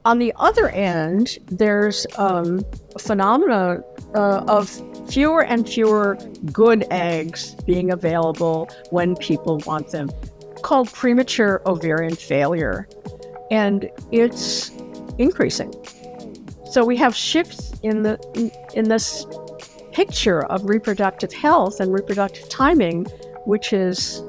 On the other end, there's a phenomena of fewer and fewer good eggs being available when people want them, called premature ovarian failure. And it's increasing. So we have shifts in this picture of reproductive health and reproductive timing, which is,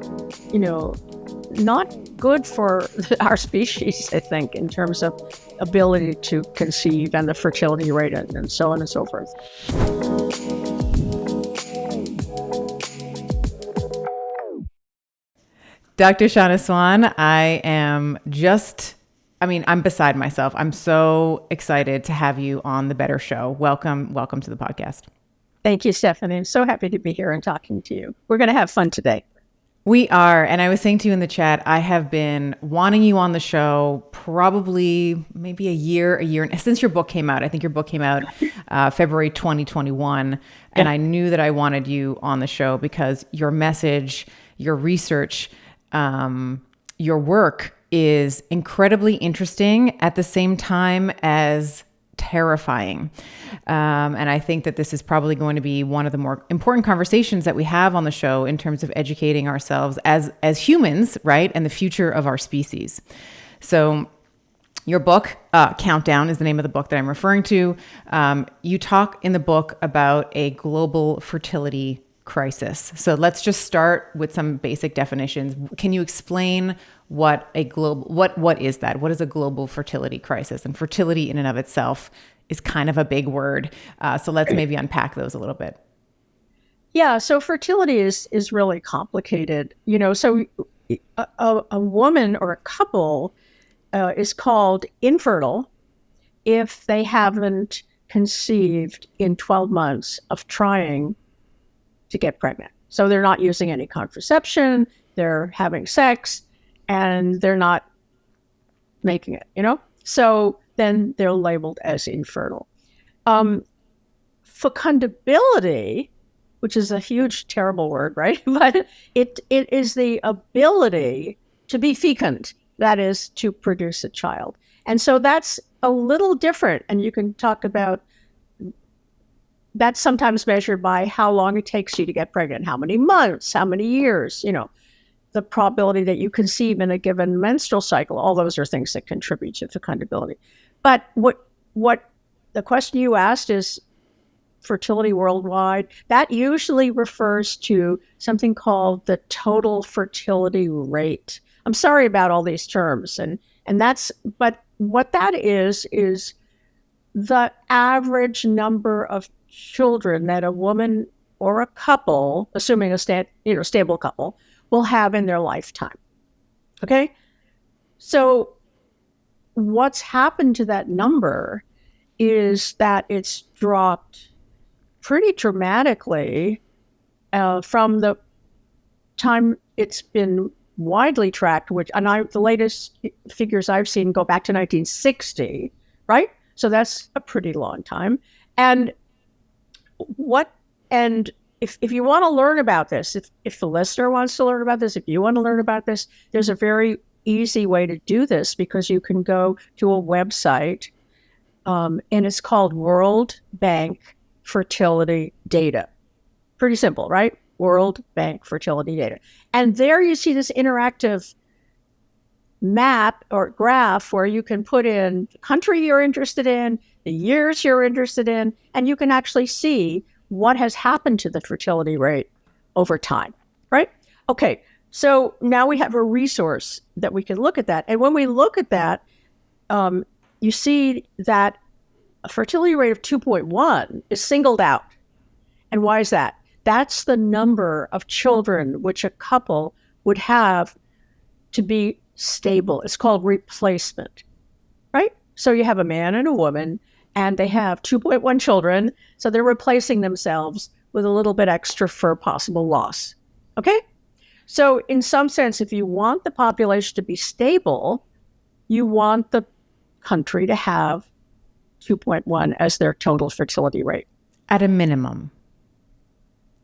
not good for our species, I think, in terms of ability to conceive and the fertility rate and so on and so forth. Dr. Shanna Swan, I'm beside myself. I'm so excited to have you on the Better Show. Welcome to the podcast. Thank you, Stephanie. I'm so happy to be here and talking to you. We're going to have fun today. We are. And I was saying to you in the chat, I have been wanting you on the show probably maybe a year since your book came out. I think your book came out February 2021. And I knew that I wanted you on the show because your message, your research, your work is incredibly interesting at the same time as terrifying. And I think that this is probably going to be one of the more important conversations that we have on the show in terms of educating ourselves as humans, right? And the future of our species. So your book, Countdown, is the name of the book that I'm referring to. You talk in the book about a global fertility crisis. So let's just start with some basic definitions. Can you explain what is that? What is a global fertility crisis? And fertility in and of itself is kind of a big word. So let's maybe unpack those a little bit. Yeah. So fertility is really complicated. So a woman or a couple is called infertile if they haven't conceived in 12 months of trying to get pregnant. So they're not using any contraception, they're having sex, and they're not making it, So then they're labeled as infertile. Fecundability, which is a huge, terrible word, right? But it is the ability to be fecund, that is, to produce a child. And so that's a little different. And you can talk about that's sometimes measured by how long it takes you to get pregnant, how many months, how many years, the probability that you conceive in a given menstrual cycle. All those are things that contribute to fecundability. But what the question you asked is fertility worldwide. That usually refers to something called the total fertility rate. I'm sorry about all these terms, but what that is the average number of children that a woman or a couple, assuming a stable couple, will have in their lifetime. Okay? So what's happened to that number is that it's dropped pretty dramatically from the time it's been widely tracked, the latest figures I've seen go back to 1960, right? So that's a pretty long time. And if you want to learn about this, if the listener wants to learn about this, if you want to learn about this, there's a very easy way to do this because you can go to a website and it's called World Bank Fertility Data. Pretty simple, right? World Bank Fertility Data. And there you see this interactive map or graph where you can put in the country you're interested in, the years you're interested in, and you can actually see what has happened to the fertility rate over time, right? Okay, so now we have a resource that we can look at that. And when we look at that, you see that a fertility rate of 2.1 is singled out. And why is that? That's the number of children which a couple would have to be stable. It's called replacement, right? So you have a man and a woman, and they have 2.1 children, so they're replacing themselves with a little bit extra for possible loss, okay? So in some sense, if you want the population to be stable, you want the country to have 2.1 as their total fertility rate. At a minimum.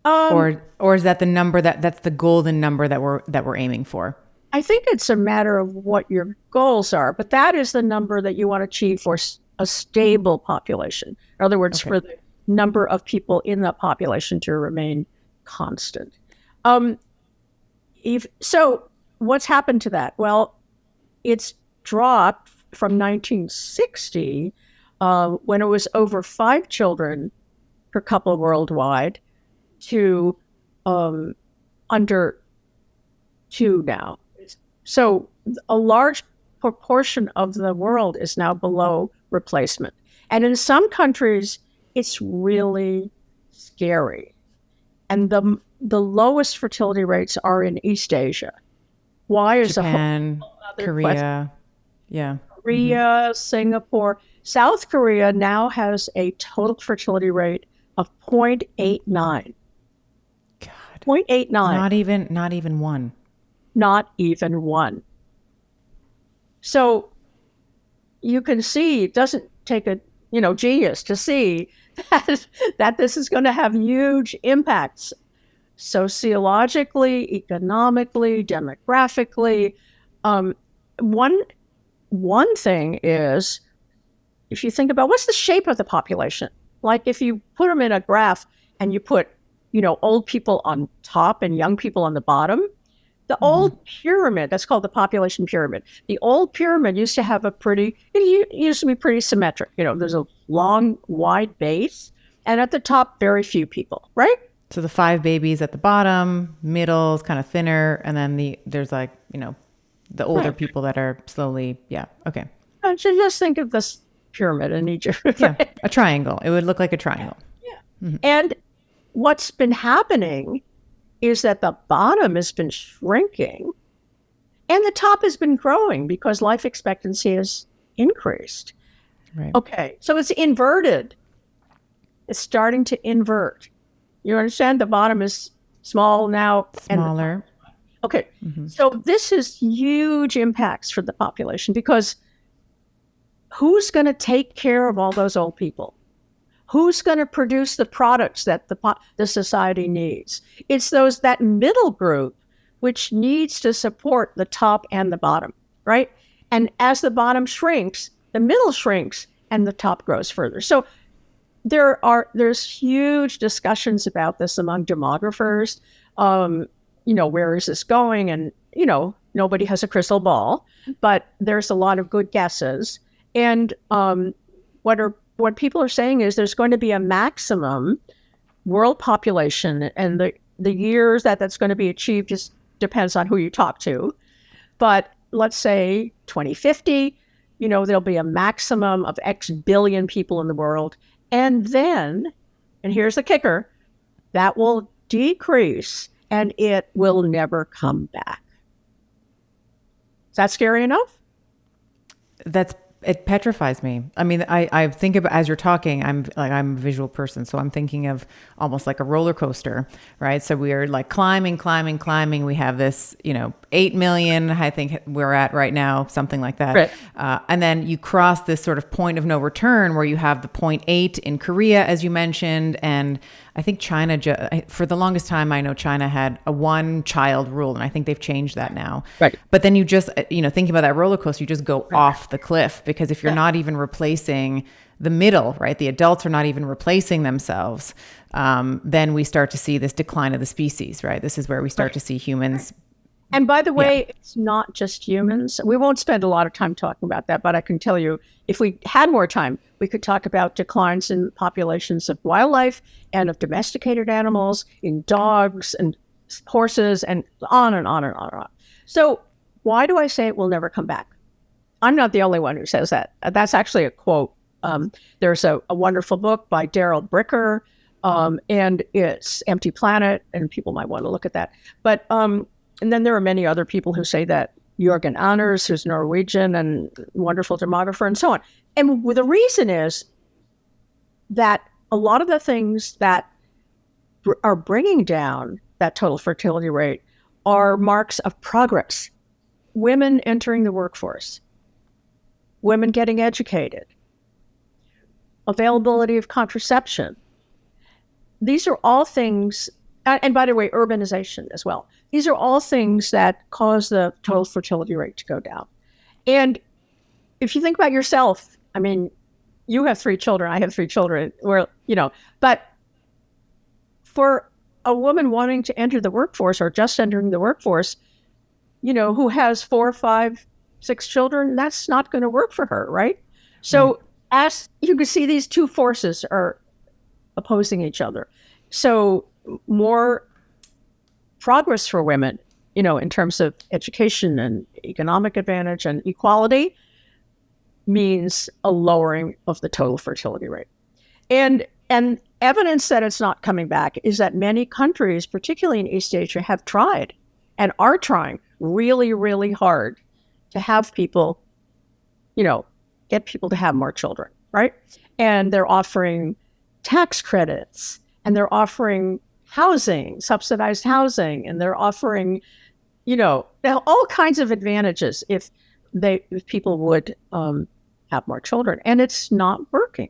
Or is that the number that's the golden number that we're aiming for? I think it's a matter of what your goals are, but that is the number that you want to achieve for a stable population. In other words, Okay. for the number of people in that population to remain constant. Um, so, what's happened to that? Well, it's dropped from 1960, when it was over 5 children per couple worldwide, to under 2 now. So a large proportion of the world is now below replacement. And in some countries, it's really scary. And the lowest fertility rates are in East Asia. Why is Japan, a whole other question. Korea. Yeah. Korea, Singapore. South Korea now has a total fertility rate of 0.89. God. 0.89. Not even one. Not even one. So you can see it doesn't take a genius to see that this is going to have huge impacts sociologically, economically, demographically. One thing is, if you think about what's the shape of the population, like if you put them in a graph and you put old people on top and young people on the bottom. The old pyramid, that's called the population pyramid. The old pyramid used to have it used to be pretty symmetric. There's a long, wide base, and at the top, very few people, right? So the 5 babies at the bottom, middle is kind of thinner, and then there's like, the older people that are slowly, yeah, okay. And so just think of this pyramid in Egypt. Right? Yeah, a triangle. It would look like a triangle. Yeah. And what's been happening is that the bottom has been shrinking and the top has been growing because life expectancy has increased. Right. Okay, so it's inverted. It's starting to invert. You understand? The bottom is small now. Smaller. Okay, so this is huge impacts for the population because who's going to take care of all those old people? Who's going to produce the products that the society needs? It's that middle group which needs to support the top and the bottom, right? And as the bottom shrinks, the middle shrinks and the top grows further. So there's huge discussions about this among demographers. Where is this going? And nobody has a crystal ball, but there's a lot of good guesses. And what people are saying is there's going to be a maximum world population, and the years that's going to be achieved just depends on who you talk to. But let's say 2050, there'll be a maximum of X billion people in the world. And then, and here's the kicker, that will decrease and it will never come back. Is that scary enough? It petrifies me. I mean, I think about, as you're talking, I'm a visual person. So I'm thinking of almost like a roller coaster, right? So we're like climbing. We have this, 8 million, I think we're at right now, something like that. Right. And then you cross this sort of point of no return where you have the 0.8 in Korea, as you mentioned. And I think China, for the longest time, I know China had a 1-child rule, and I think they've changed that now. Right. But then you just, thinking about that roller coaster, you just go off the cliff, because if you're not even replacing the middle, right, the adults are not even replacing themselves, then we start to see this decline of the species, right? This is where we start to see humans. And by the way, it's not just humans. We won't spend a lot of time talking about that, but I can tell you, if we had more time, we could talk about declines in populations of wildlife and of domesticated animals, in dogs and horses, and on and on and on and on. So why do I say it will never come back? I'm not the only one who says that. That's actually a quote. There's a wonderful book by Daryl Bricker, and it's Empty Planet, and people might want to look at that. But and then there are many other people who say that. Jørgen Anders, who's Norwegian and wonderful demographer, and so on. And the reason is that a lot of the things that are bringing down that total fertility rate are marks of progress. Women entering the workforce, women getting educated, availability of contraception. These are all things, And by the way, urbanization as well. These are all things that cause the total fertility rate to go down. And if you think about yourself, I mean, you have 3 children, I have 3 children, but for a woman wanting to enter the workforce or just entering the workforce, who has 4, 5, 6 children, that's not going to work for her, right? So as you can see, these two forces are opposing each other. So more progress for women, in terms of education and economic advantage and equality means a lowering of the total fertility rate. And evidence that it's not coming back is that many countries, particularly in East Asia, have tried and are trying really, really hard to have people, get people to have more children, right? And they're offering tax credits, and they're offering housing, subsidized housing, and they're offering, all kinds of advantages if people would have more children. And it's not working.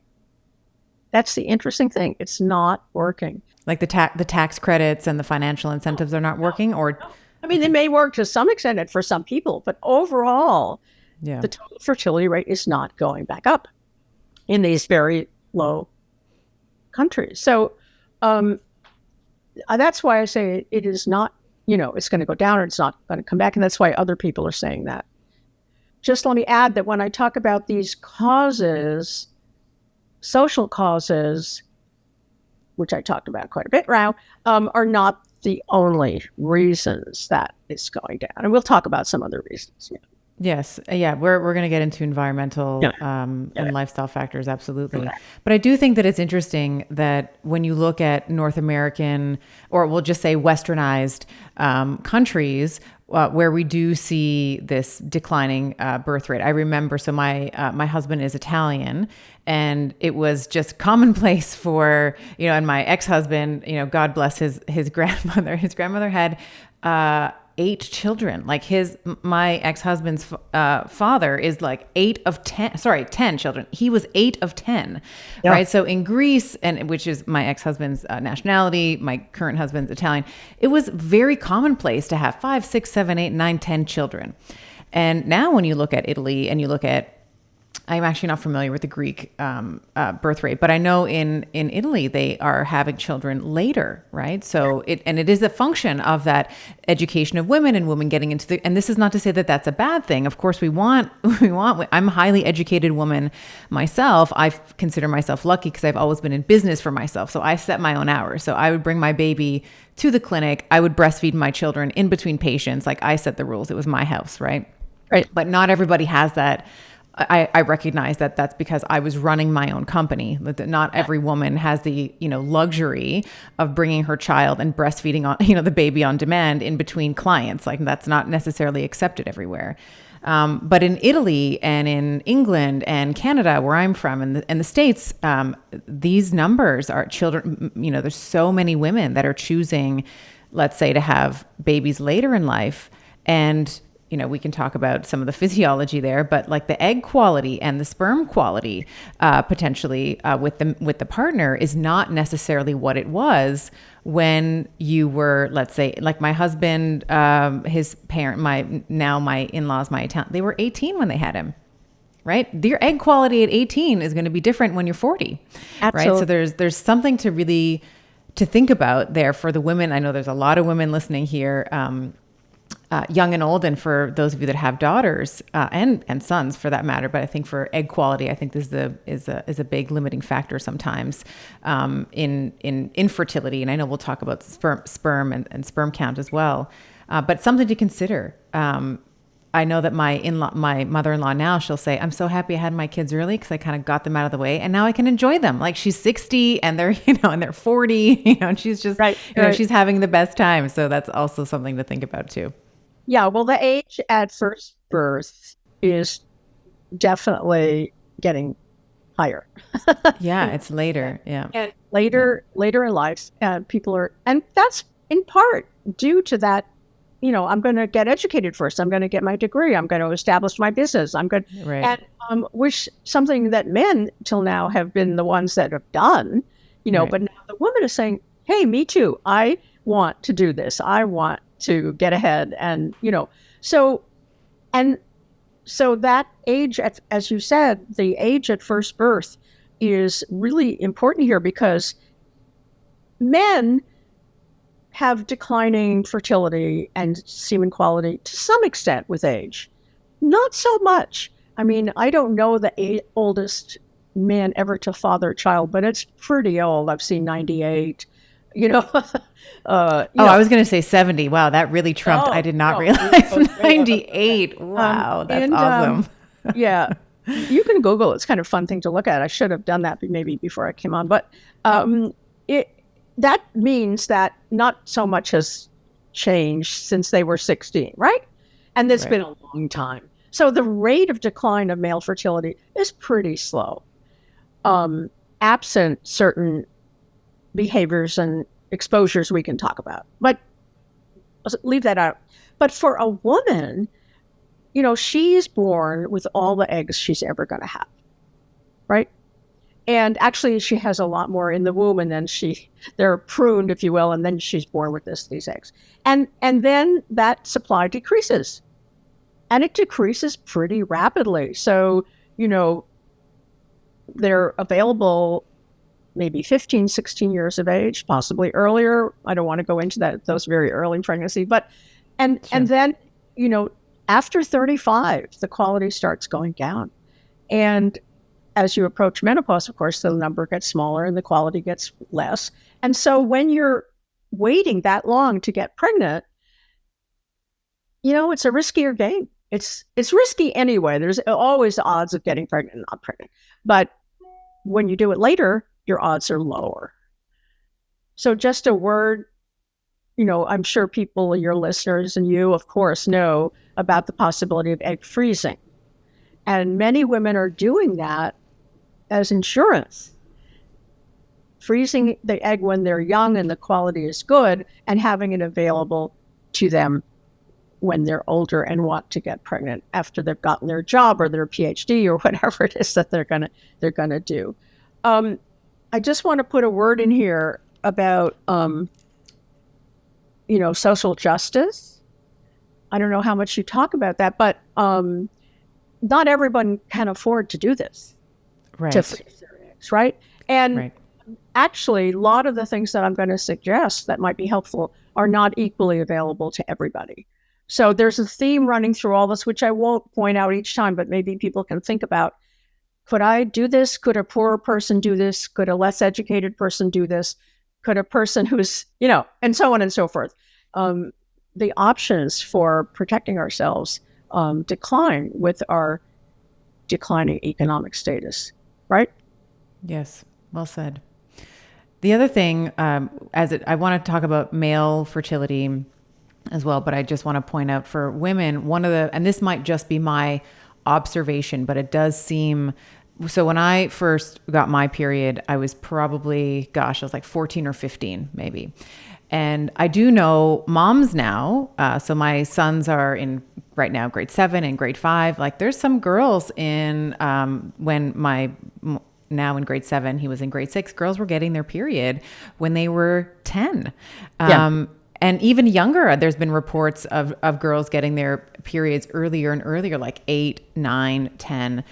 That's the interesting thing. It's not working. Like the tax credits and the financial incentives are not working, or? I mean, they may work to some extent for some people, but overall, the total fertility rate is not going back up in these very low countries. So that's why I say it is not, it's going to go down or it's not going to come back. And that's why other people are saying that. Just let me add that when I talk about these causes, social causes, which I talked about quite a bit now, are not the only reasons that it's going down. And we'll talk about some other reasons. Yeah. Yes. Yeah. We're going to get into environmental and lifestyle factors. Absolutely. Okay. But I do think that it's interesting that when you look at North American, or we'll just say westernized countries, where we do see this declining birth rate. I remember, so my husband is Italian, and it was just commonplace for, and my ex-husband, God bless his grandmother. His grandmother had 8 children. Like my ex-husband's father is like 10 children. He was 8 of 10, right? So in Greece, which is my ex-husband's nationality, my current husband's Italian, it was very commonplace to have 5, 6, 7, 8, 9, 10 children. And now when you look at Italy and you look at, I'm actually not familiar with the Greek birth rate, but I know in Italy they are having children later, right? So it is a function of that education of women and women getting into and this is not to say that that's a bad thing. Of course, I'm a highly educated woman myself. I consider myself lucky because I've always been in business for myself. So I set my own hours. So I would bring my baby to the clinic. I would breastfeed my children in between patients. Like I set the rules. It was my house, right? Right. But not everybody has that. I recognize that that's because I was running my own company. That not every woman has the, luxury of bringing her child and breastfeeding on, the baby on demand in between clients. Like that's not necessarily accepted everywhere. But in Italy and in England and Canada, where I'm from, and the States, these numbers are children, there's so many women that are choosing, let's say, to have babies later in life. And we can talk about some of the physiology there, but like the egg quality and the sperm quality, potentially with the partner is not necessarily what it was when you were, let's say, like my husband, his parent, my in-laws, my Italian, they were 18 when they had him. Right? Your egg quality at 18 is going to be different when you're 40. Absolutely. Right? So there's something to think about there for the women. I know there's a lot of women listening here, young and old, and for those of you that have daughters and sons for that matter. But I think for egg quality, I think this is a big limiting factor sometimes in infertility. And I know we'll talk about sperm and sperm count as well, but something to consider. I know that my mother-in-law now, she'll say, I'm so happy I had my kids early because I kind of got them out of the way and now I can enjoy them. Like she's 60 and they're, and they're 40, and she's just, she's having the best time. So that's also something to think about too. Yeah. Well, the age at first birth is definitely getting higher. Yeah. It's later. Yeah. And later in life, people are, and that's in part due to that. I'm going to get educated first. I'm going to get my degree. I'm going to establish my business. I'm going to, and which something that men till now have been the ones that have done, but now the woman is saying, hey, me too. I want to do this. I want to get ahead. And, so, and so that age, as you said, the age at first birth is really important here because men have declining fertility and semen quality to some extent with age. Not so much. I mean, I don't know the oldest man ever to father a child, but it's pretty old. I've seen 98, I was going to say 70. Wow, that really trumped. I did not realize 98. Wow, that's awesome. Yeah, you can Google it. It's kind of a fun thing to look at. I should have done that maybe before I came on. But that means that not so much has changed since they were 16, right? And it's been a long time. So the rate of decline of male fertility is pretty slow, absent certain behaviors and exposures we can talk about. But leave that out. But for a woman, she's born with all the eggs she's ever going to have, right? And actually, she has a lot more in the womb, and then they're pruned, if you will, and then she's born with these eggs. And then that supply decreases. And it decreases pretty rapidly. So, they're available maybe 15, 16 years of age, possibly earlier. I don't want to go into those very early pregnancy. But, and then, after 35, the quality starts going down. And as you approach menopause, of course, the number gets smaller and the quality gets less. And so when you're waiting that long to get pregnant, it's a riskier game. It's risky anyway. There's always odds of getting pregnant and not pregnant. But when you do it later, your odds are lower. So just a word, I'm sure people, your listeners and you, of course, know about the possibility of egg freezing. And many women are doing that as insurance, freezing the egg when they're young and the quality is good and having it available to them when they're older and want to get pregnant after they've gotten their job or their PhD or whatever it is that they're gonna do. I just want to put a word in here about social justice. I don't know how much you talk about that, but not everyone can afford to do this. Right. To freeze their eggs, right? And actually, a lot of the things that I'm going to suggest that might be helpful are not equally available to everybody. So there's a theme running through all this, which I won't point out each time, but maybe people can think about, could I do this? Could a poorer person do this? Could a less educated person do this? Could a person who's, and so on and so forth. The options for protecting ourselves decline with our declining economic status. Right? Yes. Well said. The other thing, I want to talk about male fertility as well, but I just want to point out for women, and this might just be my observation, but it does seem, so when I first got my period, I was probably, I was like 14 or 15 maybe. And I do know moms now, so my sons are in right now grade 7 and grade 5. Like there's some girls in, now in grade 7, he was in grade 6, girls were getting their period when they were 10. And even younger, there's been reports of girls getting their periods earlier and earlier, like 8, 9, 10,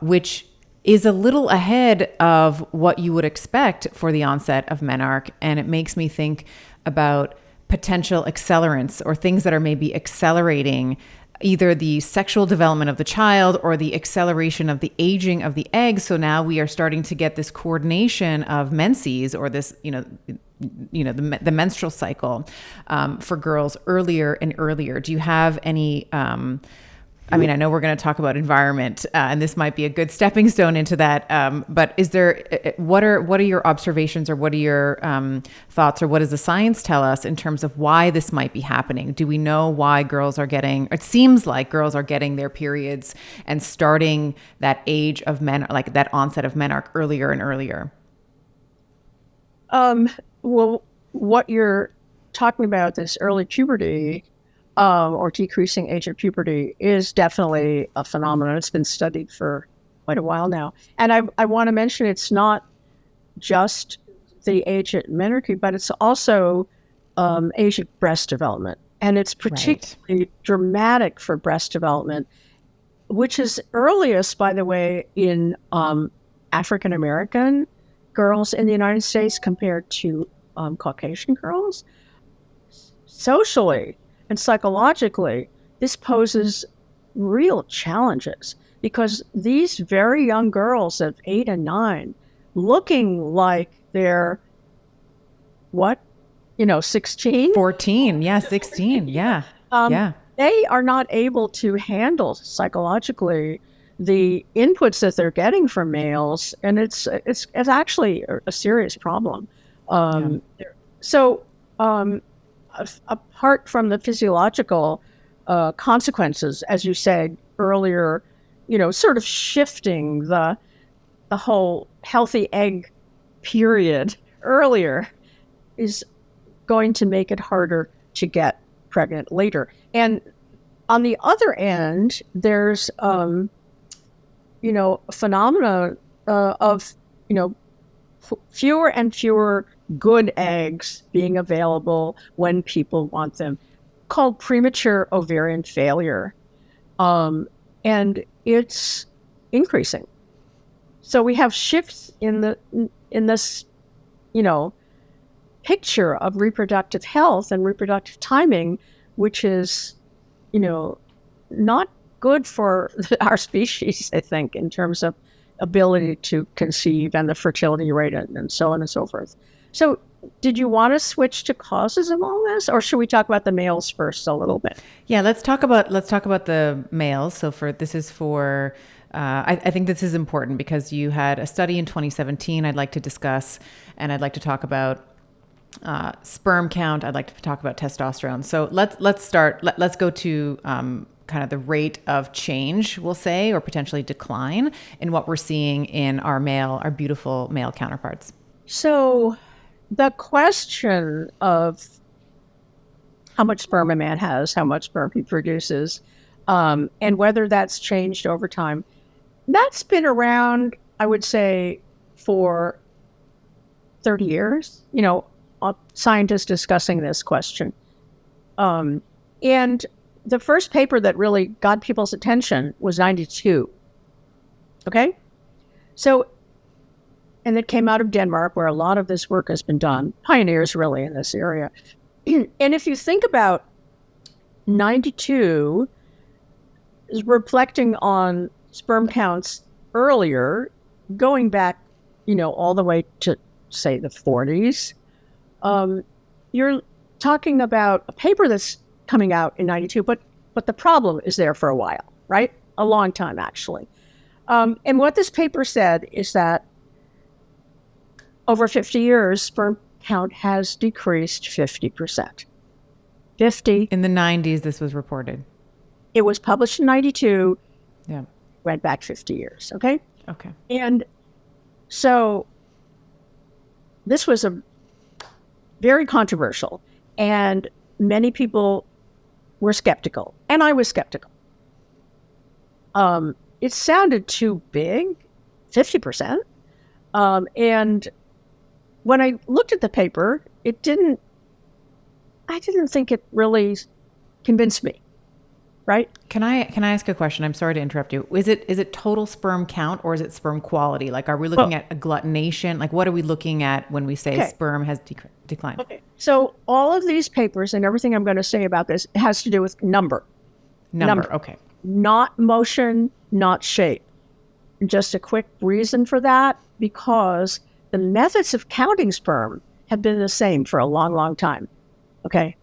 which is a little ahead of what you would expect for the onset of menarche. And it makes me think about potential accelerants or things that are maybe accelerating either the sexual development of the child or the acceleration of the aging of the egg. So now we are starting to get this coordination of menses, or this, the menstrual cycle for girls earlier and earlier. Do you have any, I know we're going to talk about environment, and this might be a good stepping stone into that. But is there, what are your observations, or what are your thoughts, or what does the science tell us in terms of why this might be happening? Do we know why girls are getting, it seems like girls are getting their periods and starting that age of men, like that onset of menarche earlier and earlier? Well, what you're talking about, this early puberty, or decreasing age of puberty, is definitely a phenomenon. It's been studied for quite a while now. And I want to mention it's not just the age at menarche, but it's also age of breast development. And it's particularly dramatic for breast development, which is earliest, by the way, in African American girls in the United States compared to Caucasian girls. Socially and psychologically, this poses real challenges because these very young girls of 8 and 9, looking like they're, 16? 14, yeah, 16, yeah. They are not able to handle psychologically the inputs that they're getting from males, and it's actually a serious problem. So, apart from the physiological consequences, as you said earlier, sort of shifting the whole healthy egg period earlier is going to make it harder to get pregnant later. And on the other end, there's phenomena of fewer and fewer good eggs being available when people want them, called premature ovarian failure, and it's increasing. So we have shifts in this picture of reproductive health and reproductive timing, which is not good for our species, I think, in terms of ability to conceive and the fertility rate and so on and so forth. So did you want to switch to causes of all this, or should we talk about the males first a little bit? Yeah, let's talk about the males. So I think this is important because you had a study in 2017 I'd like to discuss, and I'd like to talk about sperm count. I'd like to talk about testosterone. So let's go to kind of the rate of change, we'll say, or potentially decline in what we're seeing in our beautiful male counterparts. So the question of how much sperm a man has, how much sperm he produces, and whether that's changed over time, that's been around, I would say, for 30 years, scientists discussing this question. And the first paper that really got people's attention was 92. Okay? So, and it came out of Denmark, where a lot of this work has been done, pioneers really in this area. And if you think about 92 is reflecting on sperm counts earlier, going back, all the way to, say, the 40s, you're talking about a paper that's coming out in 92, but the problem is there for a while, right? A long time, actually. And what this paper said is that over 50 years, sperm count has decreased 50%. 50. In the 90s, this was reported. It was published in 92. Yeah. Went back 50 years, okay? Okay. And so this was a very controversial, and many people were skeptical, and I was skeptical. It sounded too big, 50%. And when I looked at the paper, I didn't think it really convinced me, right? Can I ask a question? I'm sorry to interrupt you. Is it total sperm count, or is it sperm quality? Like, are we looking at agglutination? Like, what are we looking at when we say sperm has declined? Okay. So all of these papers and everything I'm going to say about this has to do with number. Okay. Not motion, not shape. Just a quick reason for that, because the methods of counting sperm have been the same for a long, long time. Okay.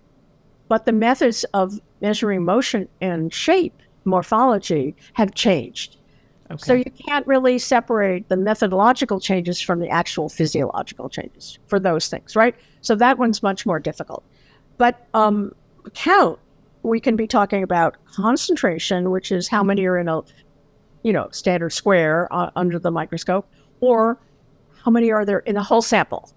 But the methods of measuring motion and shape, morphology, have changed. Okay. So you can't really separate the methodological changes from the actual physiological changes for those things, right? So that one's much more difficult. But count, we can be talking about concentration, which is how many are in a standard square under the microscope, or how many are there in the whole sample.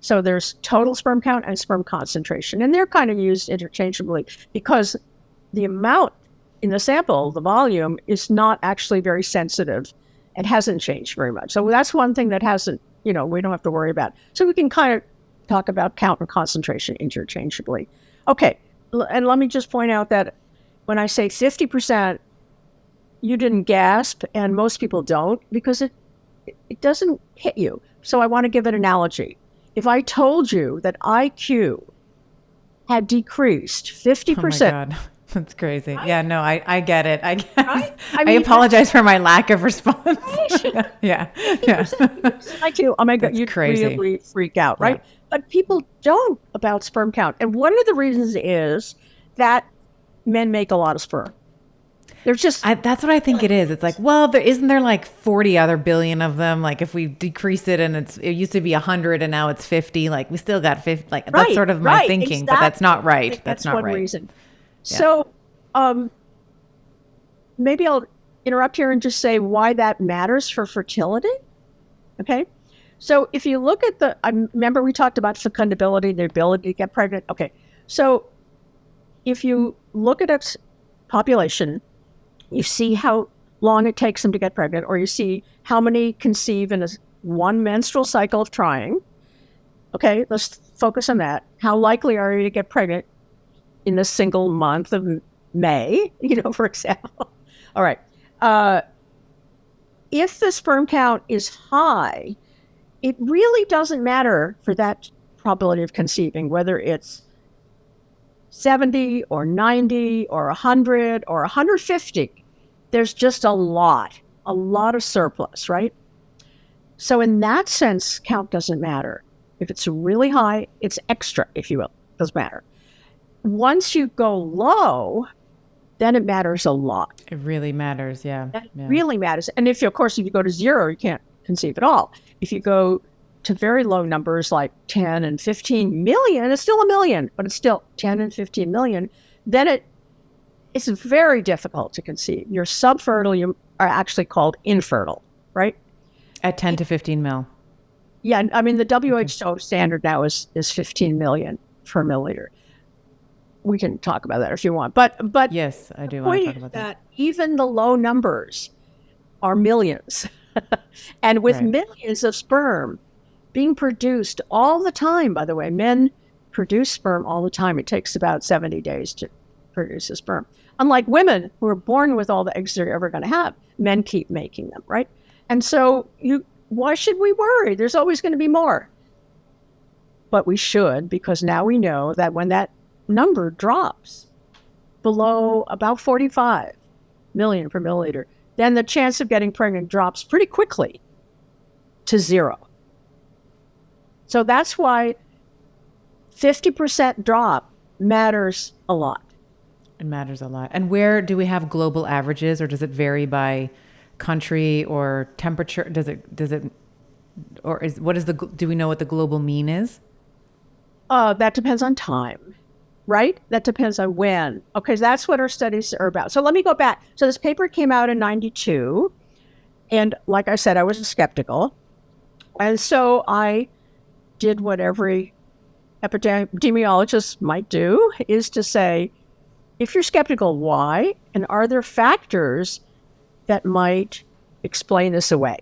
So there's total sperm count and sperm concentration, and they're kind of used interchangeably because the amount in the sample, the volume, is not actually very sensitive. It hasn't changed very much. So that's one thing that hasn't, we don't have to worry about. So we can kind of talk about count and concentration interchangeably. Okay, and let me just point out that when I say 50%, you didn't gasp, and most people don't, because it doesn't hit you. So I want to give an analogy. If I told you that IQ had decreased 50%. Oh my God. That's crazy. Right? Yeah, no, I get it. I guess. Right? I apologize for my lack of response. Right? Yeah. IQ. Oh my God, you'd really freak out, right? Yeah. But people don't about sperm count. And one of the reasons is that men make a lot of sperm. There's just that's what I think it is. It's like, well, isn't there like 40 other billion of them? Like if we decrease it and it used to be 100 and now it's 50, like we still got 50. Like right, that's sort of my thinking, exactly. But that's not right. That's not one right. Reason. Yeah. So maybe I'll interrupt here and just say why that matters for fertility. Okay. So if you look at I remember we talked about fecundability, the ability to get pregnant. Okay. So if you look at a population, you see how long it takes them to get pregnant, or you see how many conceive in one menstrual cycle of trying. Okay, let's focus on that. How likely are you to get pregnant in the single month of May, for example? All right. If the sperm count is high, it really doesn't matter for that probability of conceiving, whether it's 70 or 90 or 100 or 150. There's just a lot of surplus, right? So in that sense, count doesn't matter. If it's really high, it's extra, if you will. It doesn't matter. Once you go low, then it matters a lot. It really matters, yeah. It really matters. And if you go to 0, you can't conceive at all. If you go to very low numbers like 10 and 15 million, it's still a million, but it's still 10 and 15 million, then it's very difficult to conceive. You're subfertile, you are actually called infertile, right? At 10 to 15 mil. Yeah, I mean, the WHO standard now is 15 million per milliliter. We can talk about that if you want. But yes, I do want to talk about that. Even the low numbers are millions. And with millions of sperm being produced all the time, by the way, men produce sperm all the time. It takes about 70 days to produce a sperm. Unlike women who are born with all the eggs they're ever going to have, men keep making them, right? And so why should we worry? There's always going to be more. But we should, because now we know that when that number drops below about 45 million per milliliter, then the chance of getting pregnant drops pretty quickly to 0. So that's why 50% drop matters a lot. It matters a lot. And where do we have global averages, or does it vary by country or temperature? Do we know what the global mean is? That depends on time, right? That depends on when. Okay, that's what our studies are about. So let me go back. So this paper came out in 92. And like I said, I was skeptical. And so I did what every epidemiologist might do, is to say, if you're skeptical, why? And are there factors that might explain this away?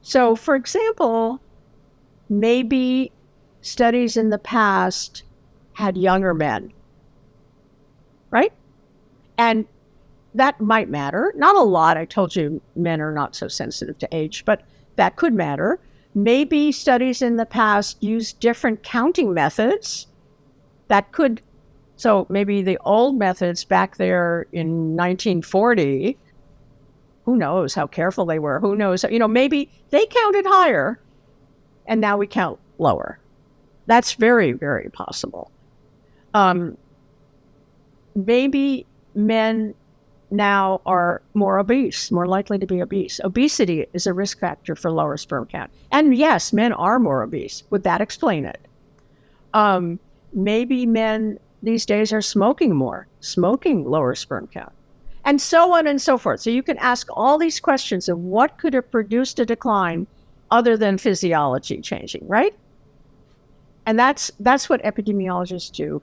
So, for example, maybe studies in the past had younger men, right? And that might matter. Not a lot. I told you men are not so sensitive to age, but that could matter. Maybe studies in the past used different counting methods. That could. So maybe the old methods back there in 1940, who knows how careful they were? Who knows? Maybe they counted higher and now we count lower. That's very, very possible. Maybe men now are more obese, more likely to be obese. Obesity is a risk factor for lower sperm count. And yes, men are more obese. Would that explain it? Maybe men these days are smoking more, smoking lower sperm count, and so on and so forth. So you can ask all these questions of what could have produced a decline other than physiology changing, right? And that's what epidemiologists do.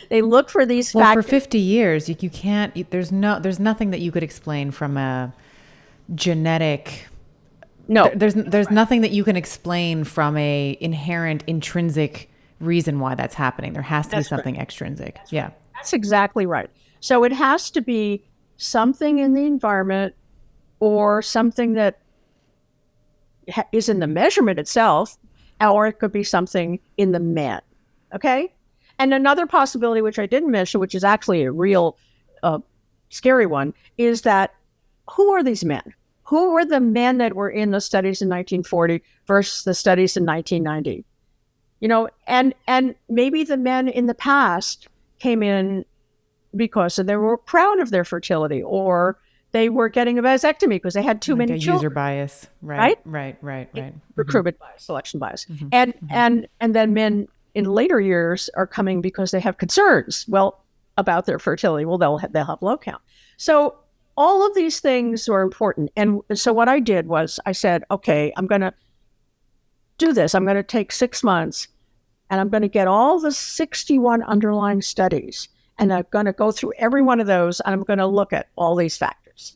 They look for these factors. Well, for 50 years, you can't, there's nothing that you could explain from a genetic No, There's nothing that you can explain from a inherent intrinsic reason why that's happening. There has to be something extrinsic. Yeah. that's exactly right. So it has to be something in the environment or something that is in the measurement itself, or it could be something in the men. Okay. And another possibility, which I didn't mention, which is actually a real scary one, is that who are these men? Who were the men that were in the studies in 1940 versus the studies in 1990? And maybe the men in the past came in because they were proud of their fertility, or they were getting a vasectomy because they had too many children. User bias, right? Recruitment bias, selection bias, and then men in later years are coming because they have concerns, about their fertility. Well, they'll have low count. So all of these things were important. And so what I did was I said, okay, I'm going to do this. I'm going to take 6 months and I'm going to get all the 61 underlying studies. And I'm going to go through every one of those and I'm going to look at all these factors.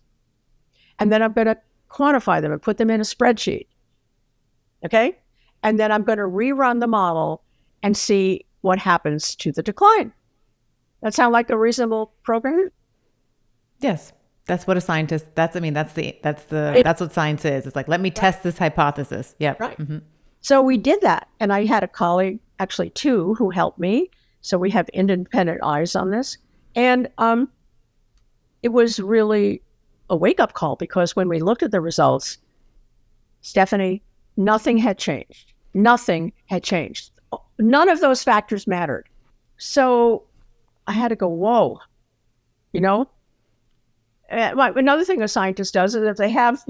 And then I'm going to quantify them and put them in a spreadsheet. Okay? And then I'm going to rerun the model and see what happens to the decline. That sound like a reasonable program? Yes. That's what a scientist, that's what science is. It's like, let me test this hypothesis. Yeah. Right. Mm-hmm. So we did that. And I had a colleague, actually two, who helped me. So we have independent eyes on this. And it was really a wake-up call, because when we looked at the results, Stephanie, nothing had changed. Nothing had changed. None of those factors mattered. So I had to go, whoa, Another thing a scientist does is if they have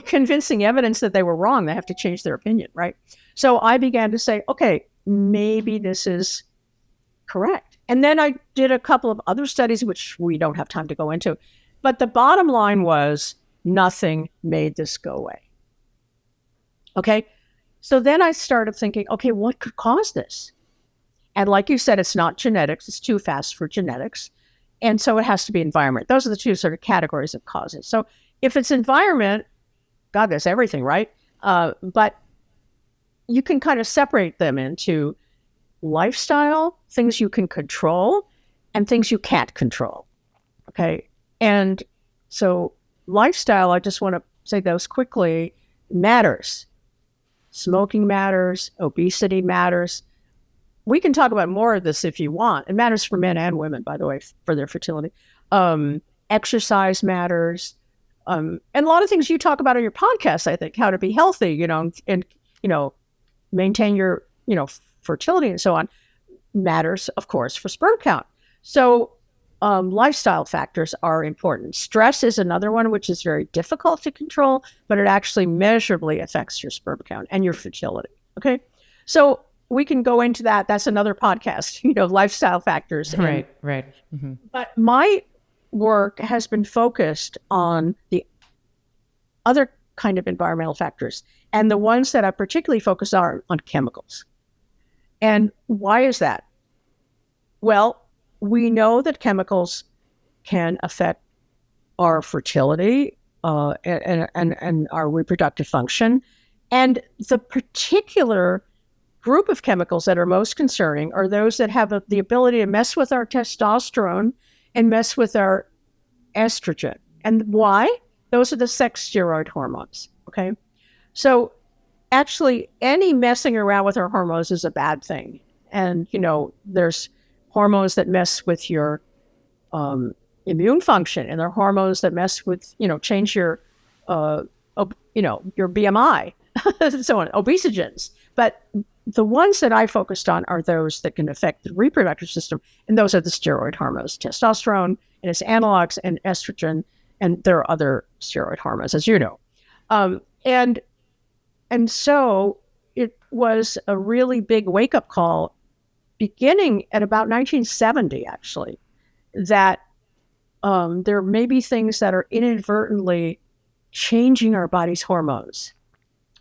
convincing evidence that they were wrong, they have to change their opinion, right? So I began to say, okay, maybe this is correct. And then I did a couple of other studies, which we don't have time to go into. But the bottom line was nothing made this go away. Okay? So then I started thinking, okay, what could cause this? And like you said, it's not genetics. It's too fast for genetics. And so it has to be environment. Those are the two sort of categories of causes. So if it's environment, God, that's everything, right? But you can kind of separate them into lifestyle, things you can control, and things you can't control. Okay. And so lifestyle, I just want to say those quickly, matters. Smoking matters. Obesity matters. We can talk about more of this if you want. It matters for men and women, by the way, for their fertility. Exercise matters. And a lot of things you talk about on your podcast, I think, how to be healthy, and maintain your, fertility and so on, matters, of course, for sperm count. So lifestyle factors are important. Stress is another one, which is very difficult to control, but it actually measurably affects your sperm count and your fertility. Okay. So we can go into that. That's another podcast, lifestyle factors. Right. Mm-hmm. But my work has been focused on the other kind of environmental factors. And the ones that I particularly focus on chemicals. And why is that? Well, we know that chemicals can affect our fertility and our reproductive function. And the particular group of chemicals that are most concerning are those that have the ability to mess with our testosterone and mess with our estrogen. And why? Those are the sex steroid hormones, okay? So actually, any messing around with our hormones is a bad thing. And, there's hormones that mess with your immune function, and there are hormones that mess with, change your, your BMI, and so on, obesogens. But the ones that I focused on are those that can affect the reproductive system, and those are the steroid hormones, testosterone and its analogs, and estrogen, and there are other steroid hormones, as you know. And so it was a really big wake-up call beginning at about 1970, actually, that there may be things that are inadvertently changing our body's hormones.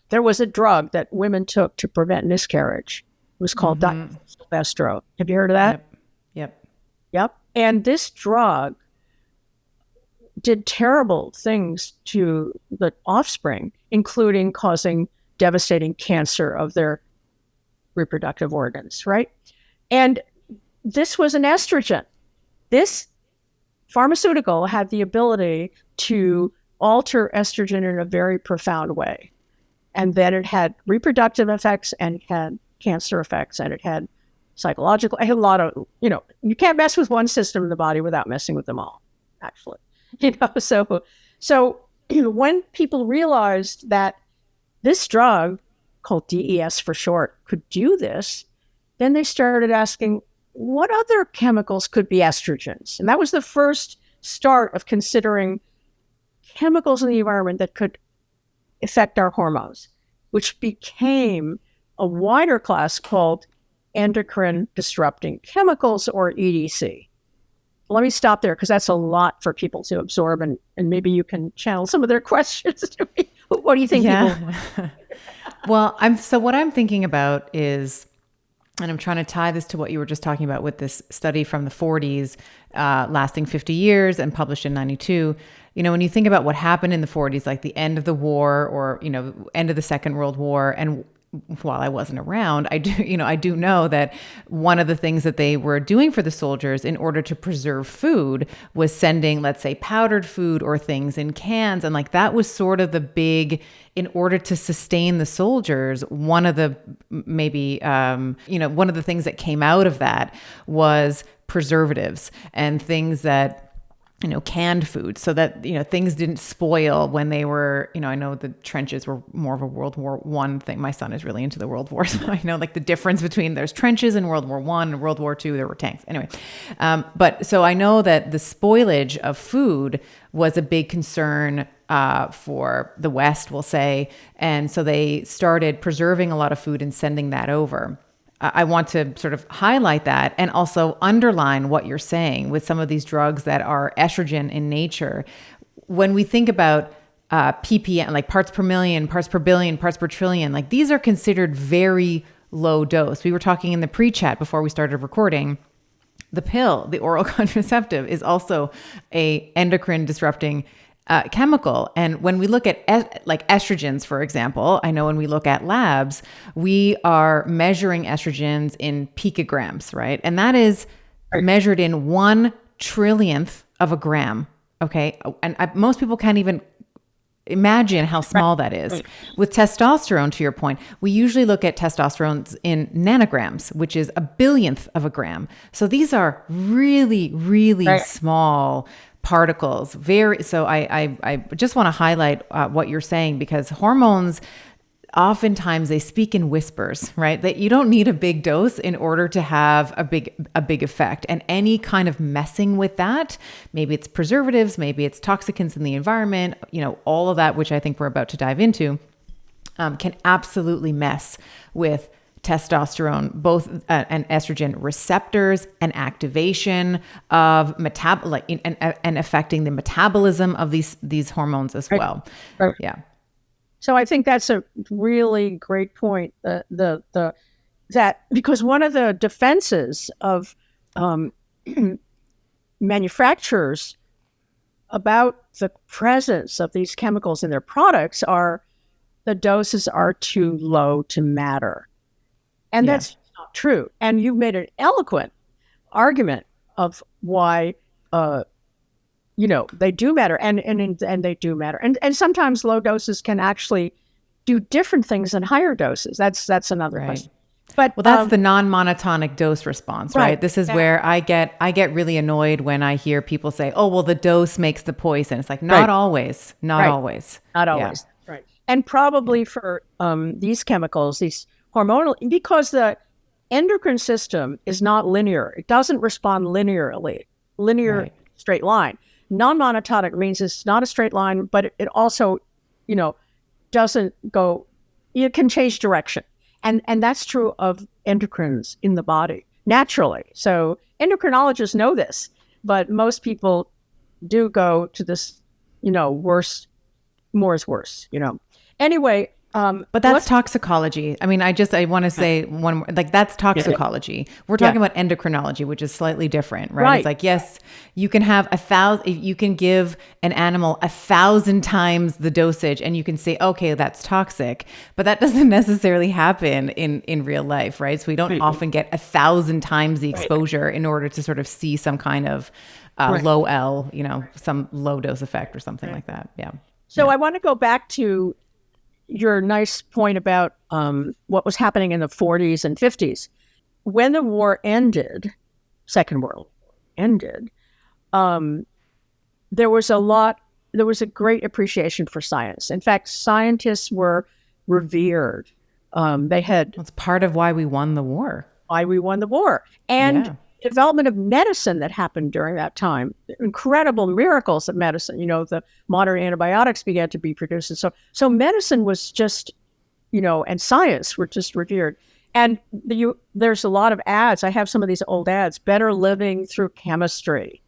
There was a drug that women took to prevent miscarriage. It was called diphthalates. Have you heard of that? Yep. And this drug did terrible things to the offspring, including causing devastating cancer of their reproductive organs, right? And this was an estrogen. This pharmaceutical had the ability to alter estrogen in a very profound way. And then it had reproductive effects, and it had cancer effects, and it had psychological, it had a lot of, you can't mess with one system in the body without messing with them all, actually. So when people realized that this drug, called DES for short, could do this, then they started asking, what other chemicals could be estrogens? And that was the first start of considering chemicals in the environment that could affect our hormones, which became a wider class called endocrine disrupting chemicals, or EDC. Let me stop there because that's a lot for people to absorb, and maybe you can channel some of their questions to me. What do you think? Yeah. Well, what I'm thinking about is, and I'm trying to tie this to what you were just talking about with this study from the 40s, lasting 50 years and published in 92. When you think about what happened in the 40s, like the end of the war, or, end of the Second World War, and while I wasn't around, I do know that one of the things that they were doing for the soldiers in order to preserve food was sending, let's say, powdered food or things in cans. And like, that was sort of the big, in order to sustain the soldiers, one of the one of the things that came out of that was preservatives and things that, canned food, so that, things didn't spoil when they were, I know the trenches were more of a World War I thing. My son is really into the World War, so I know like the difference between there's trenches in World War I and World War II, there were tanks. Anyway, but so I know that the spoilage of food was a big concern for the West, we'll say. And so they started preserving a lot of food and sending that over. I want to sort of highlight that and also underline what you're saying with some of these drugs that are estrogen in nature. When we think about ppm, like parts per million, parts per billion, parts per trillion, like these are considered very low dose. We were talking in the pre-chat before we started recording. The pill, the oral contraceptive, is also a endocrine disrupting chemical. And when we look at like estrogens, for example, I know when we look at labs, we are measuring estrogens in picograms, right? And that is measured in 1/1,000,000th of a gram. Okay. And most people can't even imagine how small that is. Right. With testosterone, to your point, we usually look at testosterone in nanograms, which is 1/1000,000th of a gram. So these are really, really small particles. So I just want to highlight what you're saying, because hormones, oftentimes they speak in whispers, right? That you don't need a big dose in order to have a big effect. And any kind of messing with that, maybe it's preservatives, maybe it's toxicants in the environment, all of that, which I think we're about to dive into, can absolutely mess with testosterone, both and estrogen receptors and activation of and affecting the metabolism of these hormones as well. Right. Yeah. So I think that's a really great point. That because one of the defenses of manufacturers about the presence of these chemicals in their products are the doses are too low to matter. And that's not true. And you've made an eloquent argument of why, they do matter, and they do matter. And sometimes low doses can actually do different things than higher doses. That's another question. But that's the non-monotonic dose response, right? This is where I get really annoyed when I hear people say, "Oh, well, the dose makes the poison." It's like not always, not always. Right. And probably for these chemicals, these hormonal, because the endocrine system is not linear. It doesn't respond linearly, straight line. Non-monotonic means it's not a straight line, but it also, doesn't go, it can change direction. And that's true of endocrines in the body, naturally. So endocrinologists know this, but most people do go to this, worse, more is worse, Anyway, But that's toxicology. I mean, I want to say one more, like that's toxicology. We're talking about endocrinology, which is slightly different, right? It's like, yes, you can have you can give an animal 1,000 times the dosage and you can say, okay, that's toxic, but that doesn't necessarily happen in real life, right? So we don't often get 1,000 times the exposure in order to sort of see some kind of low L, some low dose effect or something like that. Yeah. So I want to go back to your nice point about what was happening in the 40s and 50s. When the war ended, Second World War ended, there was a great appreciation for science. In fact, scientists were revered. It's part of why we won the war. And development of medicine that happened during that time, incredible miracles of medicine. The modern antibiotics began to be produced. And so medicine was just, and science were just revered. And there's a lot of ads. I have some of these old ads, better living through chemistry,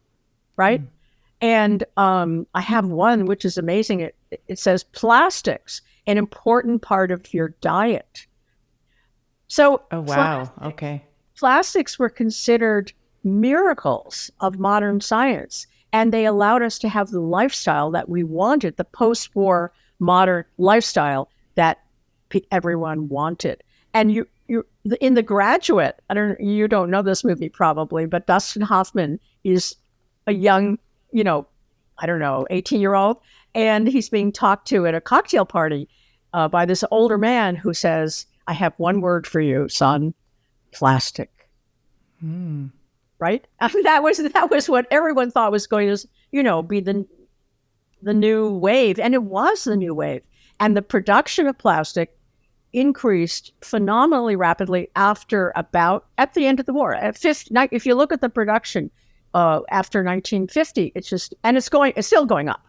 right? And I have one, which is amazing. It says plastics, an important part of your diet. So, oh, wow. Okay. Plastics were considered miracles of modern science, and they allowed us to have the lifestyle that we wanted, the post-war modern lifestyle that everyone wanted. And you in The Graduate, you don't know this movie probably, but Dustin Hoffman is a young, 18-year-old, and he's being talked to at a cocktail party by this older man who says, "I have one word for you, son. Plastic." Right? I mean, that was what everyone thought was going to, be the new wave, and it was the new wave. And the production of plastic increased phenomenally rapidly at the end of the war. If you look at the production after 1950, it's still going up.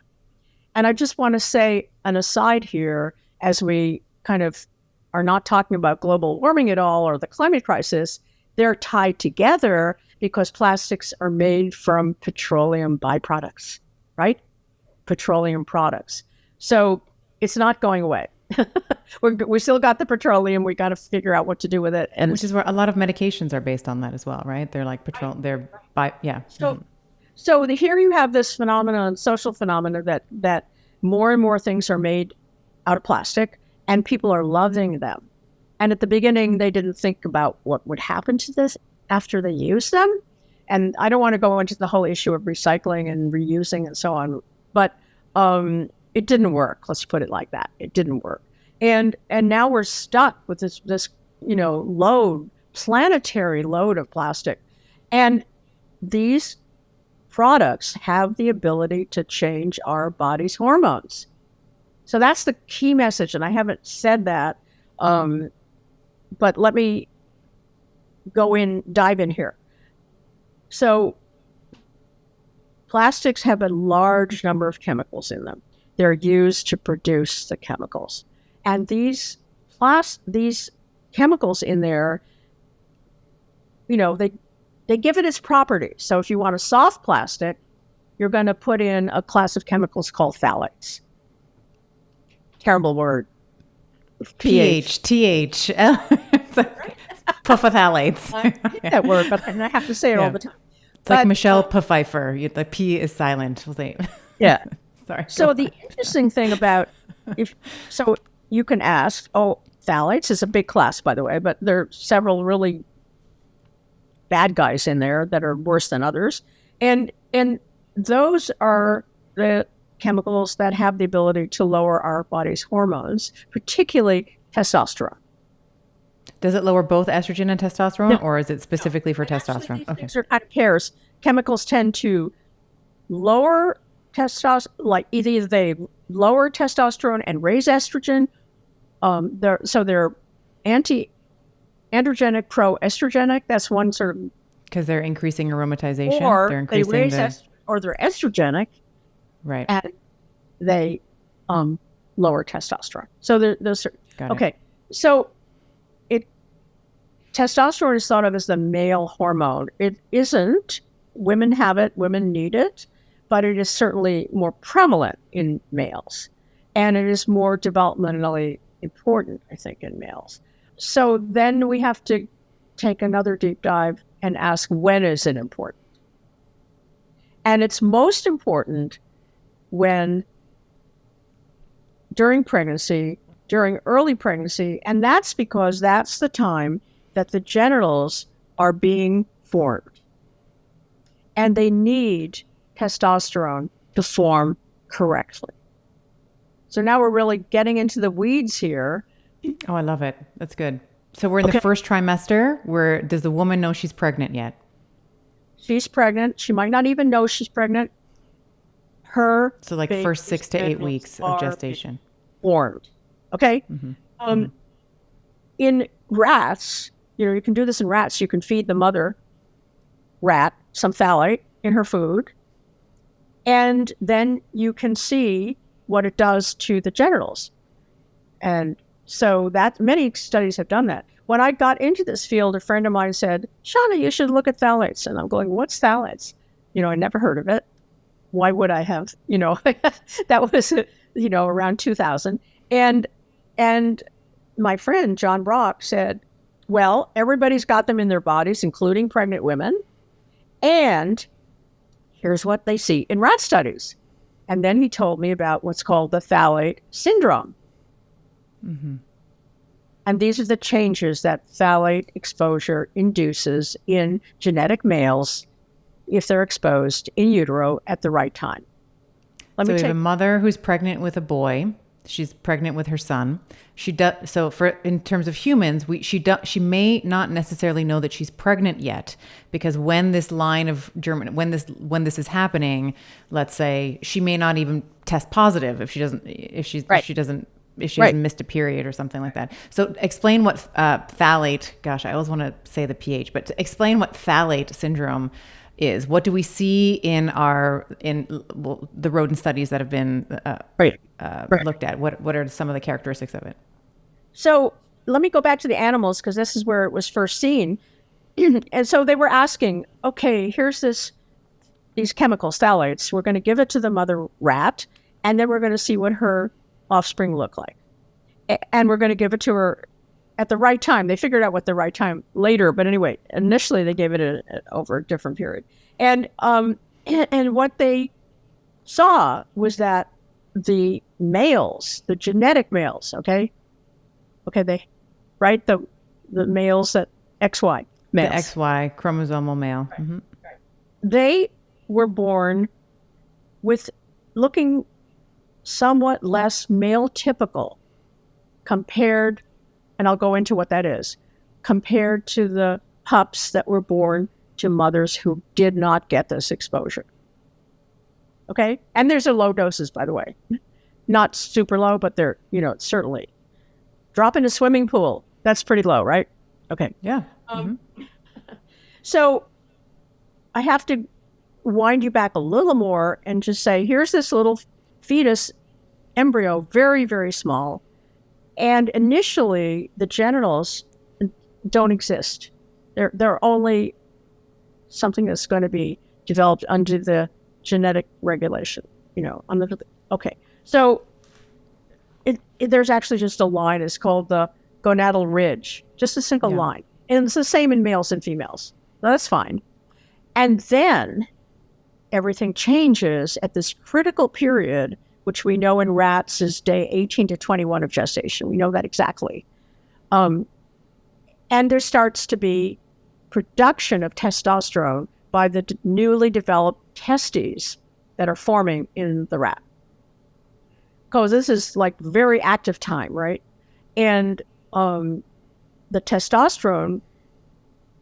And I just want to say an aside here, as we kind of are not talking about global warming at all or the climate crisis. They're tied together because plastics are made from petroleum byproducts, right? Petroleum products. So it's not going away. We still got the petroleum. We got to figure out what to do with it. And which is where a lot of medications are based on that as well, right? They're like So here you have this phenomenon, social phenomenon, that more and more things are made out of plastic, and people are loving them. And at the beginning, they didn't think about what would happen to this after they use them. And I don't want to go into the whole issue of recycling and reusing and so on, but it didn't work. Let's put it like that. It didn't work. And now we're stuck with this planetary load of plastic. And these products have the ability to change our body's hormones. So that's the key message. And I haven't said that. But let me dive in here. So plastics have a large number of chemicals in them. They're used to produce the chemicals. And these chemicals in there, they give it its properties. So if you want a soft plastic, you're going to put in a class of chemicals called phthalates. Terrible word. PH. Phthalates. I hate that word, but I have to say it all the time. It's like Michelle Pfeiffer. The P is silent. Yeah. Sorry. So the interesting thing about you can ask, phthalates is a big class, by the way, but there are several really bad guys in there that are worse than others. And those are the chemicals that have the ability to lower our body's hormones, particularly testosterone. Does it lower both estrogen and testosterone, or is it specifically for testosterone? Okay. These are kind of pairs. Chemicals tend to lower testosterone, like either they lower testosterone and raise estrogen. They're anti-androgenic, pro-estrogenic. That's one sort of, because they're increasing aromatization. Or they're increasing they raise or they're estrogenic, right? And they lower testosterone. So those are okay. So testosterone is thought of as the male hormone. It isn't. Women have it. Women need it, but it is certainly more prevalent in males, and it is more developmentally important, I think, in males. So then we have to take another deep dive and ask, when is it important? And it's most important when during pregnancy, during early pregnancy, and that's because that's the time that the genitals are being formed. And they need testosterone to form correctly. So now we're really getting into the weeds here. Oh, I love it. That's good. So we're in the first trimester. Does the woman know she's pregnant yet? She's pregnant. She might not even know she's pregnant. So like first 6 to 8 weeks of gestation. Formed. Okay. In rats, you can do this in rats. You can feed the mother rat some phthalate in her food, and then you can see what it does to the genitals. And so that many studies have done that. When I got into this field, a friend of mine said, Shanna, you should look at phthalates. And I'm going, what's phthalates? I never heard of it. Why would I have? That was, around 2000. And my friend, John Brock, said, well, everybody's got them in their bodies, including pregnant women. And here's what they see in rat studies. And then he told me about what's called the Phthalate Syndrome. And these are the changes that phthalate exposure induces in genetic males if they're exposed in utero at the right time. So we have a mother who's pregnant with a boy. She's pregnant with her son. She does so. In terms of humans, she may not necessarily know that she's pregnant yet, because when this line of when this is happening, let's say she may not even test positive if she hasn't missed a period or something like that. So explain what phthalate. Gosh, I always want to say the pH, but explain what phthalate syndrome is. What do we see in the rodent studies that have been looked at? What are some of the characteristics of it? So let me go back to the animals, because this is where it was first seen. And so they were asking, okay, here's these chemicals, phthalates. We're going to give it to the mother rat, and then we're going to see what her offspring look like. And we're going to give it to her at the right time. They figured out what the right time later, but anyway, initially they gave it over a different period. And what they saw was that the males, the genetic males, the males that XY males. The XY chromosomal male. Right. Mm-hmm. Right. They were born with looking somewhat less male typical compared, and I'll go into what that is, compared to the pups that were born to mothers who did not get this exposure. Okay? And there's a low doses, by the way. Not super low, but they're, certainly. Drop in a swimming pool. That's pretty low, right? Okay. Yeah. So I have to wind you back a little more and just say, here's this little fetus embryo, very, very small. And initially, the genitals don't exist. They're only something that's going to be developed under the genetic regulation, okay. So there's actually just a line. It's called the gonadal ridge, just a single line. And it's the same in males and females. That's fine. And then everything changes at this critical period, which we know in rats is day 18 to 21 of gestation. We know that exactly. And there starts to be production of testosterone by the newly developed testes that are forming in the rat. Because this is like very active time, right? And the testosterone,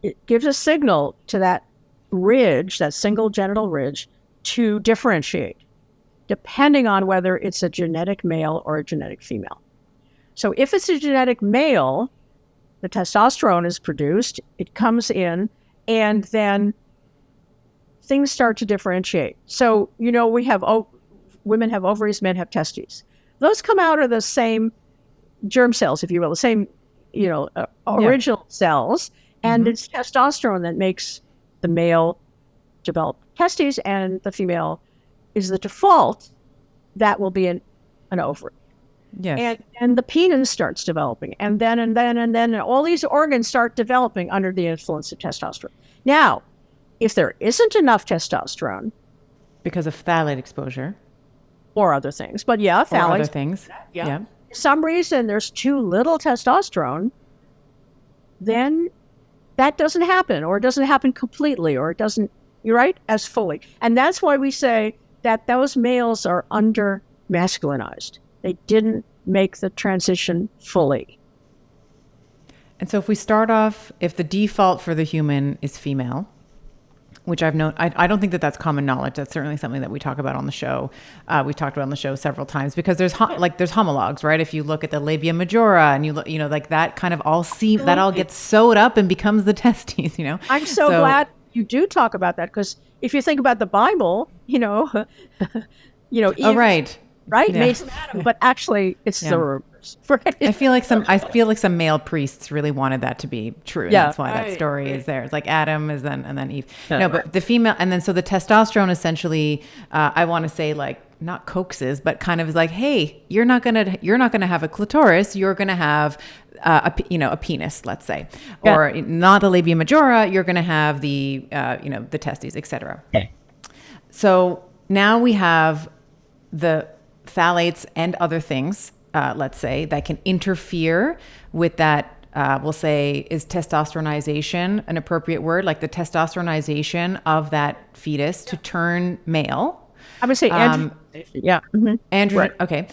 it gives a signal to that ridge, that single genital ridge, to differentiate, depending on whether it's a genetic male or a genetic female. So if it's a genetic male, the testosterone is produced, it comes in, and then things start to differentiate. So, we have, women have ovaries, men have testes. Those come out of the same germ cells, if you will, the same, original cells, and it's testosterone that makes the male develop testes, and the female is the default. That will be an ovary. Yes. And the penis starts developing, and then all these organs start developing under the influence of testosterone. Now, if there isn't enough testosterone, Because of phthalate exposure or other things, but yeah, or other phthalates, things. yeah. For some reason there's too little testosterone, then that doesn't happen, or it doesn't happen completely, or it doesn't, you're right, as fully. And that's why we say that those males are under masculinized. They didn't make the transition fully. And so if we start off, if the default for the human is female, which I've known, I don't think that that's common knowledge. That's certainly something that we talk about on the show. We've talked about on the show several times, because there's there's homologs, right? If you look at the labia majora and you look, like that kind of that all gets sewed up and becomes the testes, I'm so glad you do talk about that, because if you think about the Bible, Eve, oh, right. Right? Yeah. Mason Adam, but actually it's the reverse. Right? I feel like some male priests really wanted that to be true. And that's why that story is there. It's like Adam is and then Eve. No, but the female, and then so the testosterone essentially, I want to say, like, not coaxes, but kind of is like, hey, you're not gonna have a clitoris, you're gonna have a penis, let's say, or not the labia majora, you're gonna have the the testes, etc. Okay. So now we have the phthalates and other things, let's say, that can interfere with that. We'll say, is testosteronization an appropriate word? Like the testosteronization of that fetus to turn male. I would say androgen. Yeah. Mm-hmm. Androgen. Right. Okay.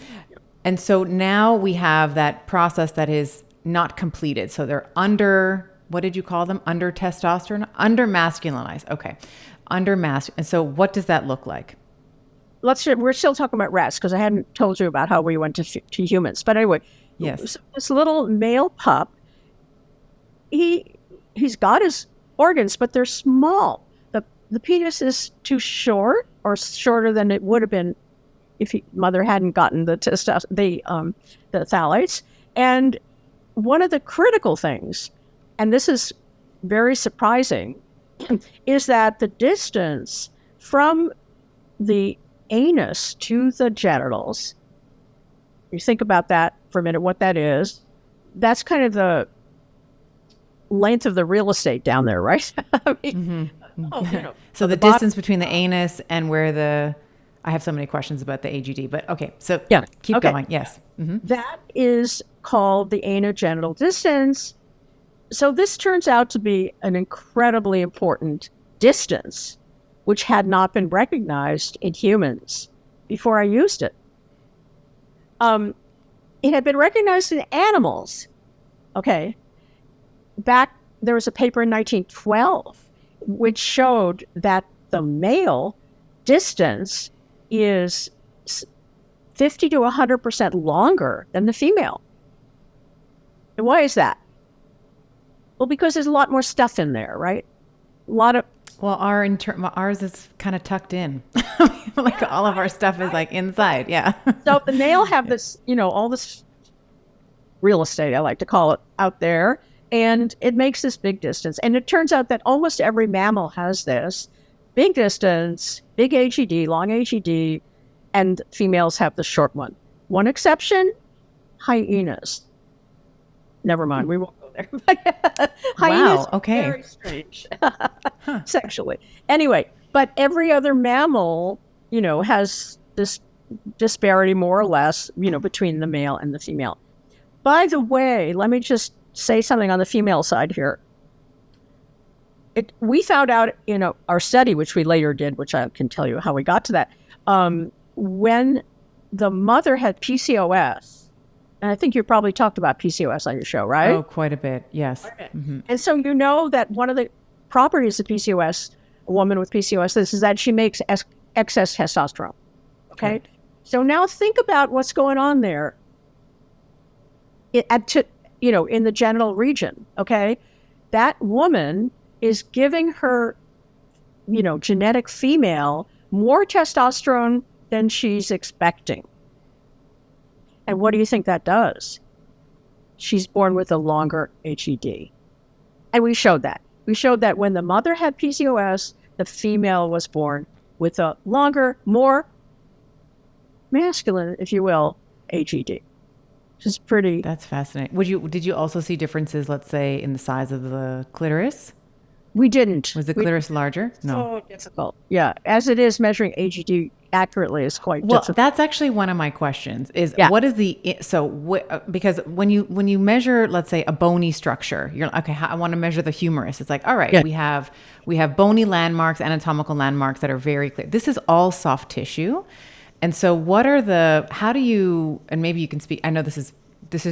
And so now we have that process that is not completed. So they're under, what did you call them? Under testosterone? Under masculinized. Okay. Under mask. And so what does that look like? We're still talking about rats, because I hadn't told you about how we went to humans. But anyway, yes. So this little male pup, he's got his organs, but they're small. The penis is too short, or shorter than it would have been if mother hadn't gotten the phthalates. And one of the critical things, and this is very surprising, is that the distance from the anus to the genitals, you think about that for a minute, what that is, that's kind of the length of the real estate down there, right? I mean, so the distance between the anus and where I have so many questions about the AGD, but okay, so keep going. Yes. Mm-hmm. That is called the anogenital distance. So this turns out to be an incredibly important distance, which had not been recognized in humans before I used it. It had been recognized in animals. Okay. There was a paper in 1912 which showed that the male distance is 50 to 100% longer than the female. And why is that? Well, because there's a lot more stuff in there, right? A lot of... Well, ours is kind of tucked in. Like all of our stuff is like inside. Yeah. So the male have this, all this real estate, I like to call it, out there. And it makes this big distance. And it turns out that almost every mammal has this big distance, big AGD, long AGD, and females have the short one. One exception, hyenas. Never mind, we won't go there. Hyenas are very strange sexually. Anyway, but every other mammal, has this disparity more or less, between the male and the female. By the way, let me just say something on the female side here. We found out in our study, which we later did, which I can tell you how we got to that, when the mother had PCOS, and I think you probably talked about PCOS on your show, right? Oh, quite a bit, yes. Okay. Mm-hmm. And so that one of the properties of PCOS, a woman with PCOS, is that she makes excess testosterone, okay? So now think about what's going on there in the genital region, okay? That woman is giving her, genetic female more testosterone than she's expecting. And what do you think that does? She's born with a longer HED. And we showed that. We showed that when the mother had PCOS, the female was born with a longer, more masculine, if you will, HED. which is pretty. That's fascinating. Did you also see differences, let's say, in the size of the clitoris? We didn't. Was the clitoris larger? No. So difficult. Yeah. As it is, measuring AGD accurately is quite difficult. That's actually one of my questions is what is because when you measure, let's say, a bony structure, you're like, okay, I want to measure the humerus. It's like, all right, we have bony landmarks, anatomical landmarks that are very clear. This is all soft tissue. And so how do you, and maybe you can speak, I know this is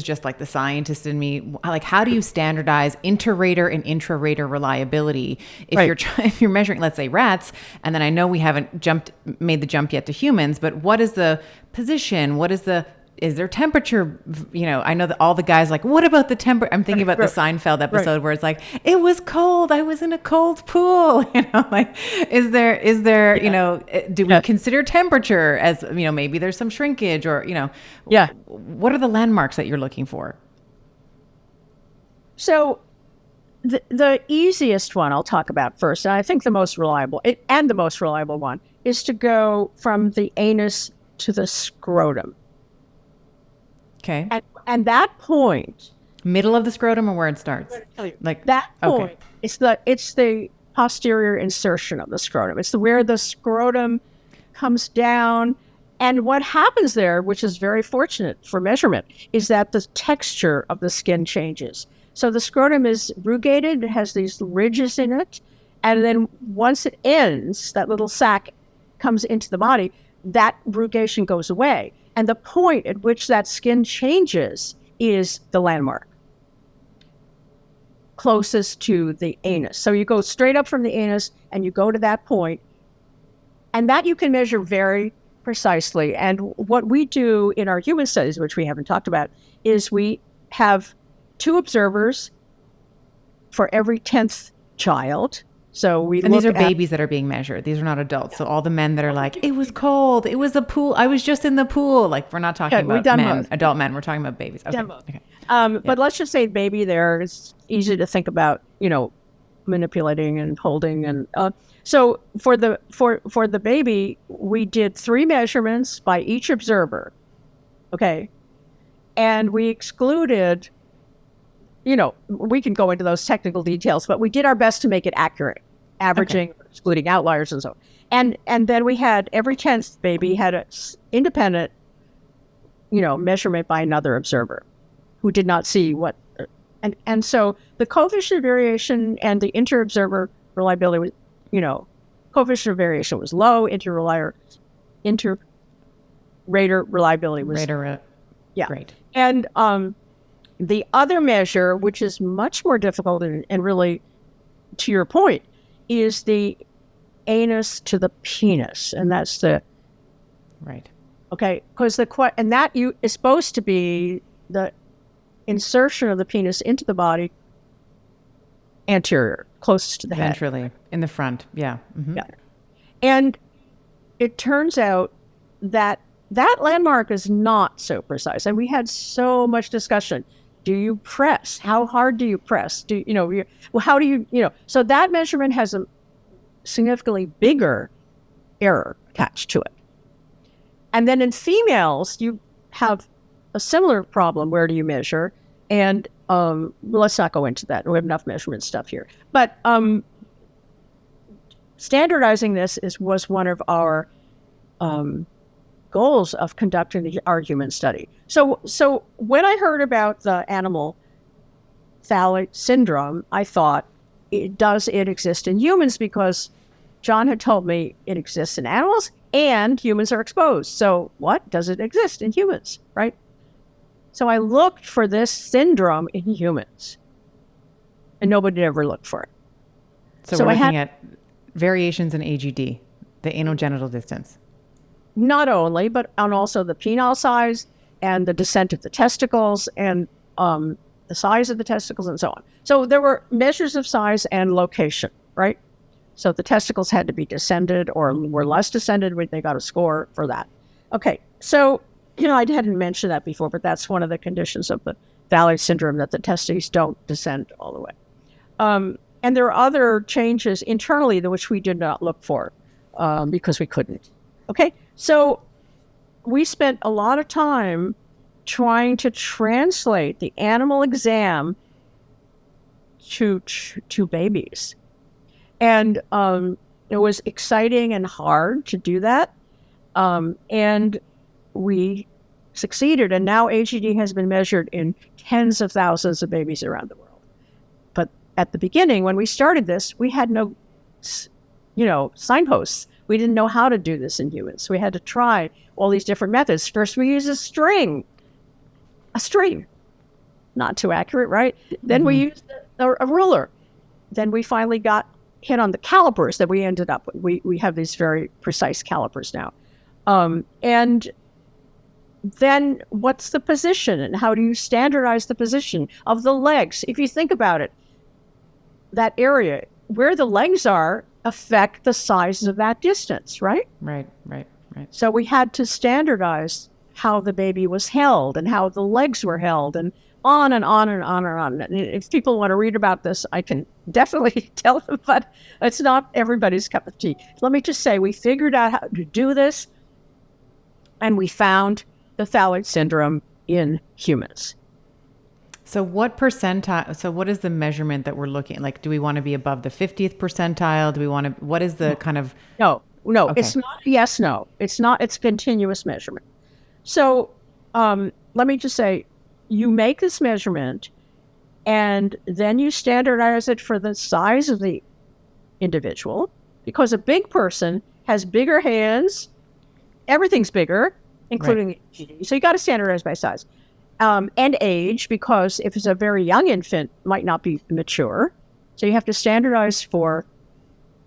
just like the scientist in me, like how do you standardize inter-rater and intra-rater reliability if you're measuring, let's say, rats, and then I know we haven't made the jump yet to humans, but what is the position? Is there temperature? I know that all the guys like, what about the temperature? I'm thinking about the Seinfeld episode where it's like, it was cold. I was in a cold pool. Like, is there, do we consider temperature as, maybe there's some shrinkage or, what are the landmarks that you're looking for? So the easiest one I'll talk about first, and I think the most reliable one is to go from the anus to the scrotum. Okay. And that point, middle of the scrotum or where it starts? Like that point, it's the posterior insertion of the scrotum. It's where the scrotum comes down. And what happens there, which is very fortunate for measurement, is that the texture of the skin changes. So the scrotum is rugated, it has these ridges in it, and then once it ends, that little sac comes into the body, that rugation goes away. And the point at which that skin changes is the landmark closest to the anus. So you go straight up from the anus and you go to that point, and that you can measure very precisely. And what we do in our human studies, which we haven't talked about, is we have 2 observers for every 10th child. So these are babies that are being measured. These are not adults. So all the men that are like, it was cold. It was a pool. I was just in the pool. Like, we're not talking about men, adult men. We're talking about babies. Okay. But let's just say baby there. It's easy to think about, manipulating and holding. And so for the baby, we did 3 measurements by each observer. Okay. And we excluded, we can go into those technical details, but we did our best to make it accurate, averaging, excluding outliers and so on. And then we had every 10th baby had an independent, measurement by another observer who did not see what. And so the coefficient of variation and the inter-observer reliability was, coefficient of variation was low, inter-rater reliability was great. And the other measure, which is much more difficult and really, to your point, is the anus to the penis, and that's the because that is supposed to be the insertion of the penis into the body anterior, closest to the head. Ventrally, in the front, yeah. And it turns out that landmark is not so precise, and we had so much discussion. Do you press? How hard do you press? How do you, so that measurement has a significantly bigger error attached to it. And then in females, you have a similar problem. Where do you measure? And let's not go into that. We have enough measurement stuff here. But standardizing this was one of our goals of conducting our human study. So when I heard about the animal Phthalate Syndrome, I thought, does it exist in humans? Because John had told me it exists in animals and humans are exposed. So what? Does it exist in humans, right? So I looked for this syndrome in humans, and nobody ever looked for it. So we're looking at variations in AGD, the anogenital distance. Not only, but on also the penile size and the descent of the testicles and the size of the testicles and so on. So there were measures of size and location, right? So the testicles had to be descended or were less descended. They got a score for that. Okay, so, I hadn't mentioned that before, but that's one of the conditions of the Phthalate syndrome, that the testes don't descend all the way. And there are other changes internally which we did not look for because we couldn't. Okay, so we spent a lot of time trying to translate the animal exam to babies. And it was exciting and hard to do that. And we succeeded. And now AGD has been measured in tens of thousands of babies around the world. But at the beginning, when we started this, we had no, signposts. We didn't know how to do this in humans. We had to try all these different methods. First, we used a string. Not too accurate, right? Then we used a ruler. Then we finally got hit on the calipers that we ended up with. We have these very precise calipers now. And then what's the position and how do you standardize the position of the legs? If you think about it, that area where the legs are affect the size of that distance, right? Right. So we had to standardize how the baby was held and how the legs were held and on and on and on and on. And if people want to read about this, I can definitely tell them, but it's not everybody's cup of tea. Let me just say, we figured out how to do this, and we found the Phthalate Syndrome in humans. So what percentile, so what is the measurement that we're looking at? Like, do we want to be above the 50th percentile? Do we want to, what is the kind of? No, Okay. It's not yes, no. It's not, it's continuous measurement. So let me just say, you make this measurement and then you standardize it for the size of the individual, because a big person has bigger hands, everything's bigger, including the AGD. So you got to standardize by size. And age, because if it's a very young infant, it might not be mature. So you have to standardize for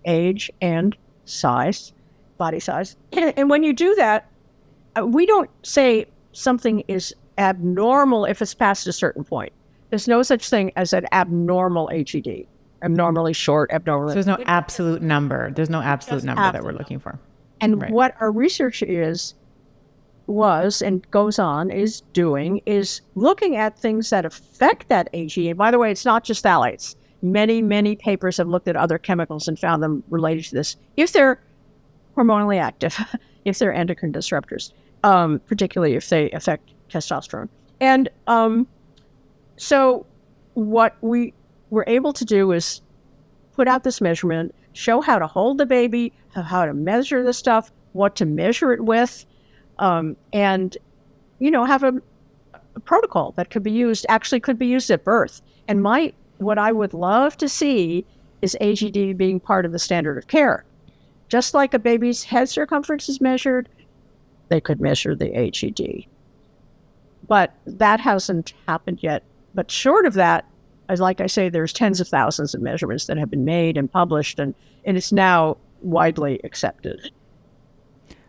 age and size, body size. And when you do that, we don't say something is abnormal if it's past a certain point. There's no such thing as an abnormal AGD. Abnormally short, abnormal. So there's no absolute number. There's no absolute number that we're looking for. And what our research was and goes on is doing is looking at things that affect that AGD. And by the way, it's not just phthalates. Many papers have looked at other chemicals and found them related to this. If they're hormonally active, if they're endocrine disruptors, particularly if they affect testosterone. And so what we were able to do is put out this measurement, show how to hold the baby, how to measure the stuff, what to measure it with, and, have a protocol that could be used at birth. And what I would love to see is AGD being part of the standard of care. Just like a baby's head circumference is measured, they could measure the AGD. But that hasn't happened yet. But short of that, as like I say, there's tens of thousands of measurements that have been made and published, and it's now widely accepted.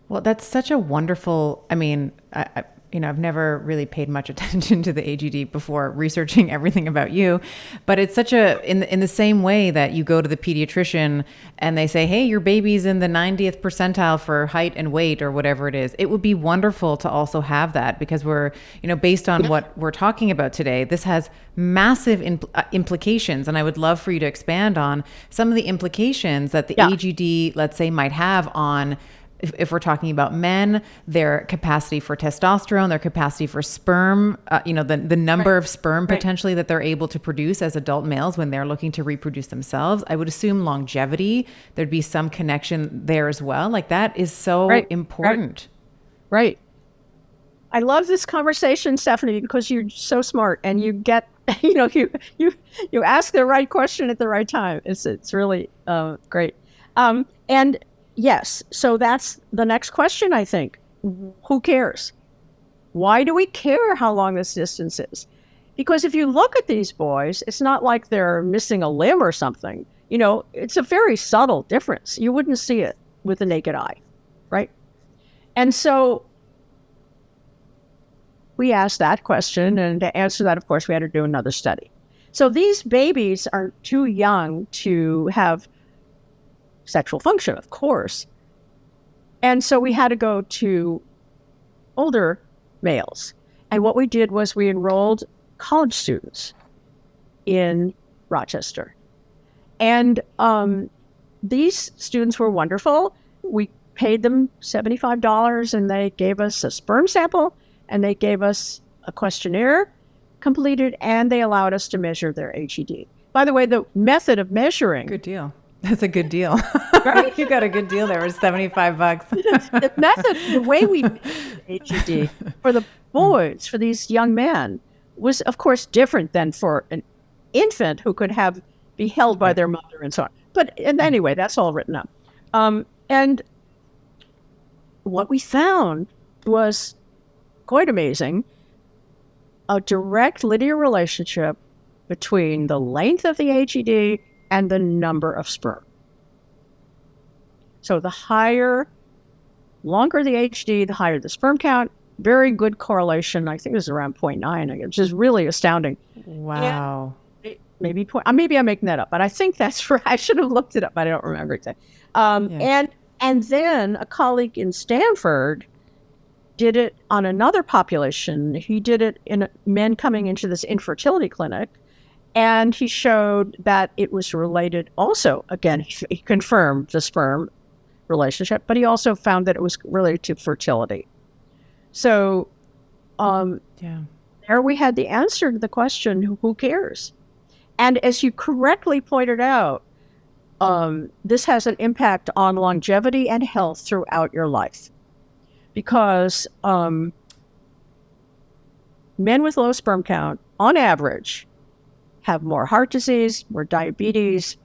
Well, that's such a wonderful, I've never really paid much attention to the AGD before researching everything about you, but it's such in the same way that you go to the pediatrician and they say, hey, your baby's in the 90th percentile for height and weight or whatever it is. It would be wonderful to also have that, because we're, based on what we're talking about today, this has massive implications. And I would love for you to expand on some of the implications that the AGD, let's say, might have on, if we're talking about men, their capacity for testosterone, their capacity for sperm, the number of sperm potentially that they're able to produce as adult males when they're looking to reproduce themselves. I would assume longevity, there'd be some connection there as well. Like, that is so important. Right. I love this conversation, Stephanie, because you're so smart and you get, you ask the right question at the right time. It's really great. And yes, so that's the next question, I think. Who cares? Why do we care how long this distance is? Because if you look at these boys, it's not like they're missing a limb or something. It's a very subtle difference. You wouldn't see it with the naked eye, right? And so we asked that question, and to answer that, of course, we had to do another study. So these babies are too young to have sexual function, of course. And so we had to go to older males. And what we did was we enrolled college students in Rochester. And these students were wonderful. We paid them $75, and they gave us a sperm sample, and they gave us a questionnaire completed, and they allowed us to measure their HED. By the way, the method of measuring. Good deal. That's a good deal. Right? You got a good deal there. It was $75. The method, the way we measured HED for the boys, for these young men, was of course different than for an infant who could be held by their mother and so on. But anyway, that's all written up. And what we found was quite amazing. A direct linear relationship between the length of the HED and the number of sperm. So the longer the HED, the higher the sperm count. Very good correlation. I think it was around 0.9, which is really astounding. Wow. Maybe I'm making that up, but I think that's right. I should have looked it up, but I don't remember exactly. And then a colleague in Stanford did it on another population. He did it in men coming into this infertility clinic, and he showed that it was related also. Again, he confirmed the sperm relationship, but he also found that it was related to fertility. So there we had the answer to the question, who cares? And as you correctly pointed out, this has an impact on longevity and health throughout your life. Because men with low sperm count, on average, have more heart disease, more diabetes,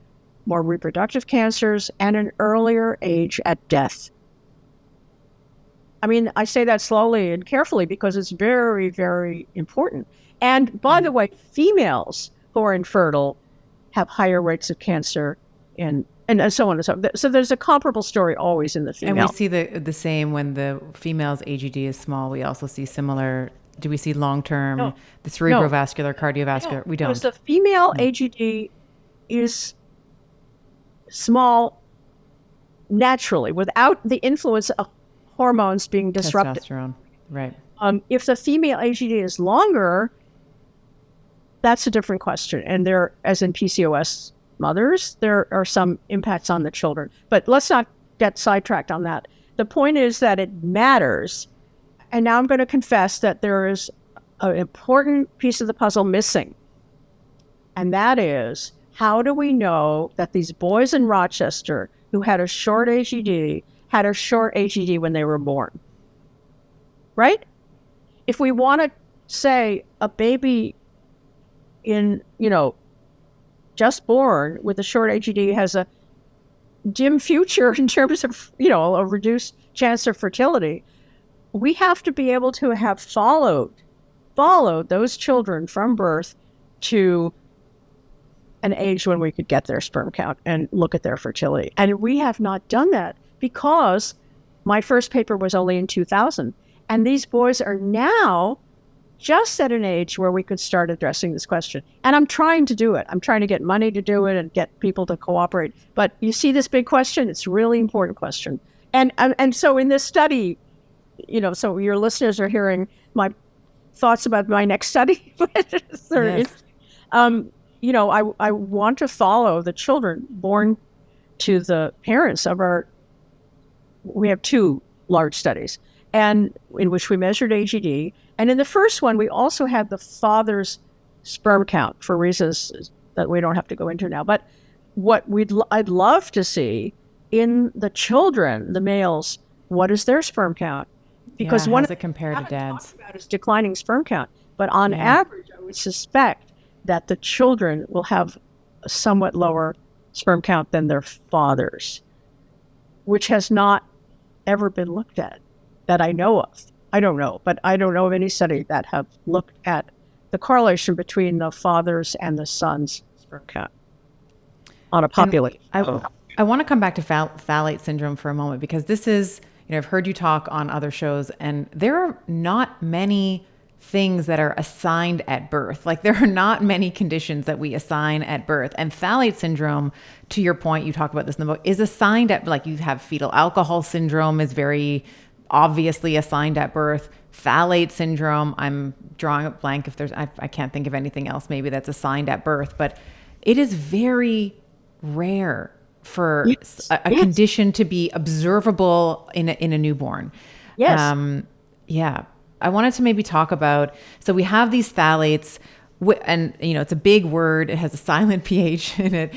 more reproductive cancers, and an earlier age at death. I mean, I say that slowly and carefully because it's very, very important. And by the way, females who are infertile have higher rates of cancer and so on and so on. So there's a comparable story always in the female. And we see the same when the female's AGD is small. We also see similar. Do we see long-term, the cerebrovascular, cardiovascular? We don't. Because the female AGD is small naturally without the influence of hormones being disrupted. Testosterone, right. If the female AGD is longer, that's a different question. And there, as in PCOS mothers, there are some impacts on the children. But let's not get sidetracked on that. The point is that it matters. And now I'm going to confess that there is an important piece of the puzzle missing. And that is, how do we know that these boys in Rochester who had a short HED had a short HED when they were born? Right? If we want to say a baby just born with a short HED has a dim future in terms of, a reduced chance of fertility, we have to be able to have followed those children from birth to an age when we could get their sperm count and look at their fertility. And we have not done that because my first paper was only in 2000. And these boys are now just at an age where we could start addressing this question. And I'm trying to do it. I'm trying to get money to do it and get people to cooperate. But you see this big question? It's a really important question. And so in this study, so your listeners are hearing my thoughts about my next study. Yes. I want to follow the children born to the parents of we have two large studies, and in which we measured HED. And in the first one, we also had the father's sperm count for reasons that we don't have to go into now. But what I'd love to see in the children, the males, what is their sperm count? Because how one does it compare to dad's? About is declining sperm count. But on average, I would suspect that the children will have a somewhat lower sperm count than their fathers, which has not ever been looked at that I know of. I don't know, but I don't know of any study that have looked at the correlation between the fathers and the sons' sperm count on a population. I want to come back to Phthalate Syndrome for a moment, because this is, I've heard you talk on other shows, and there are not many things that are assigned at birth. Like, there are not many conditions that we assign at birth. And Phthalate Syndrome, to your point, you talk about this in the book, is assigned at, like, you have fetal alcohol syndrome is very obviously assigned at birth. Phthalate Syndrome, I'm drawing a blank if there's, I can't think of anything else maybe that's assigned at birth, but it is very rare for a condition to be observable in a newborn. Yes. Yeah. I wanted to maybe talk about, so we have these phthalates, and it's a big word. It has a silent pH in it.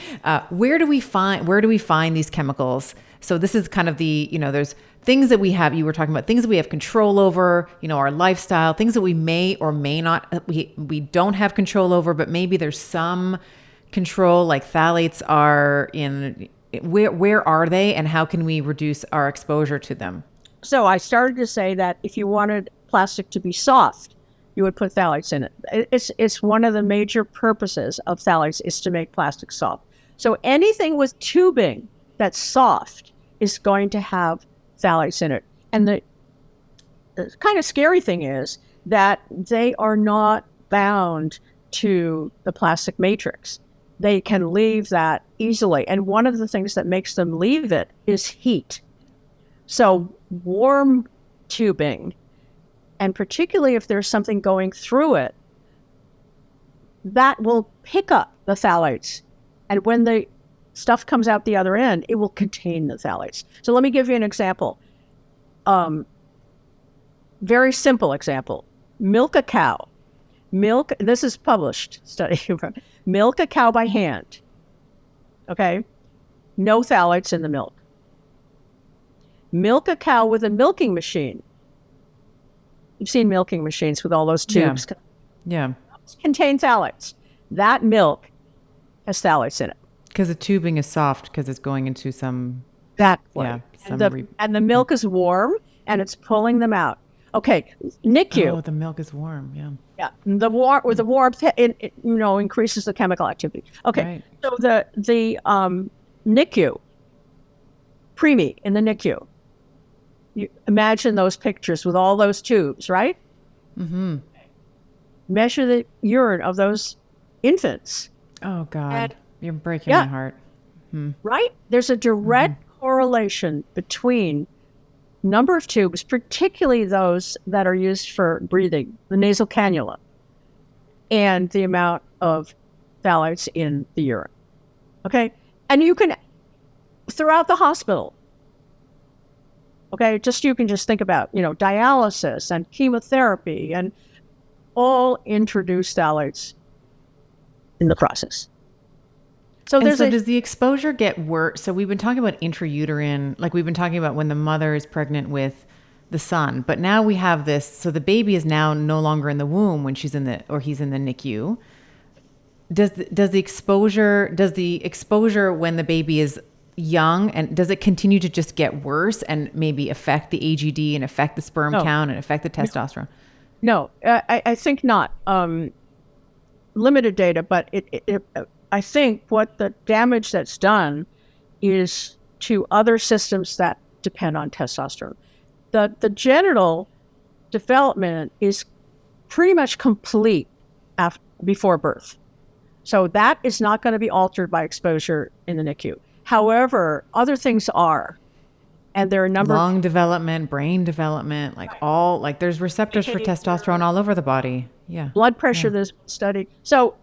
Where do we find these chemicals? So this is kind of there's things that we have. You were talking about things that we have control over. Our lifestyle, things that we may or may not. We don't have control over, but maybe there's some control. Like phthalates are in. Where are they, and how can we reduce our exposure to them? So I started to say that if you wanted plastic to be soft, you would put phthalates in it. It's one of the major purposes of phthalates is to make plastic soft. So anything with tubing that's soft is going to have phthalates in it. And the kind of scary thing is that they are not bound to the plastic matrix. They can leave that easily. And one of the things that makes them leave it is heat. So warm tubing, and particularly if there's something going through it, that will pick up the phthalates. And when the stuff comes out the other end, it will contain the phthalates. So let me give you an example. Very simple example. Milk a cow. This is published study. Milk a cow by hand. Okay? No phthalates in the milk. Milk a cow with a milking machine. You've seen milking machines with all those tubes. Yeah. Contain phthalates. That milk has phthalates in it. Because the tubing is soft because it's going into some... Exactly. Yeah. And the milk is warm and it's pulling them out. Okay, NICU. Oh, the milk is warm. Yeah. Yeah. The warmth, increases the chemical activity. Okay. Right. So the NICU, preemie in the NICU. You imagine those pictures with all those tubes, right? Mm-hmm. Measure the urine of those infants. Oh, God. You're breaking my heart. Right? There's a direct correlation between number of tubes, particularly those that are used for breathing, the nasal cannula, and the amount of phthalates in the urine. Okay? And you can, throughout the hospital, okay, you can just think about, dialysis and chemotherapy and all introduce phthalates in the process. So does the exposure get worse? So we've been talking about intrauterine, like we've been talking about when the mother is pregnant with the son, but now we have this, so the baby is now no longer in the womb when he's in the NICU. Does the exposure when the baby is young, and does it continue to just get worse and maybe affect the AGD and affect the sperm count and affect the testosterone? No, I think not. Limited data, but I think what the damage that's done is to other systems that depend on testosterone. The genital development is pretty much complete before birth. So that is not going to be altered by exposure in the NICU. However, other things are. And there are a number lung development, brain development, there's receptors for testosterone all over the body. Yeah. Blood pressure, there's study. So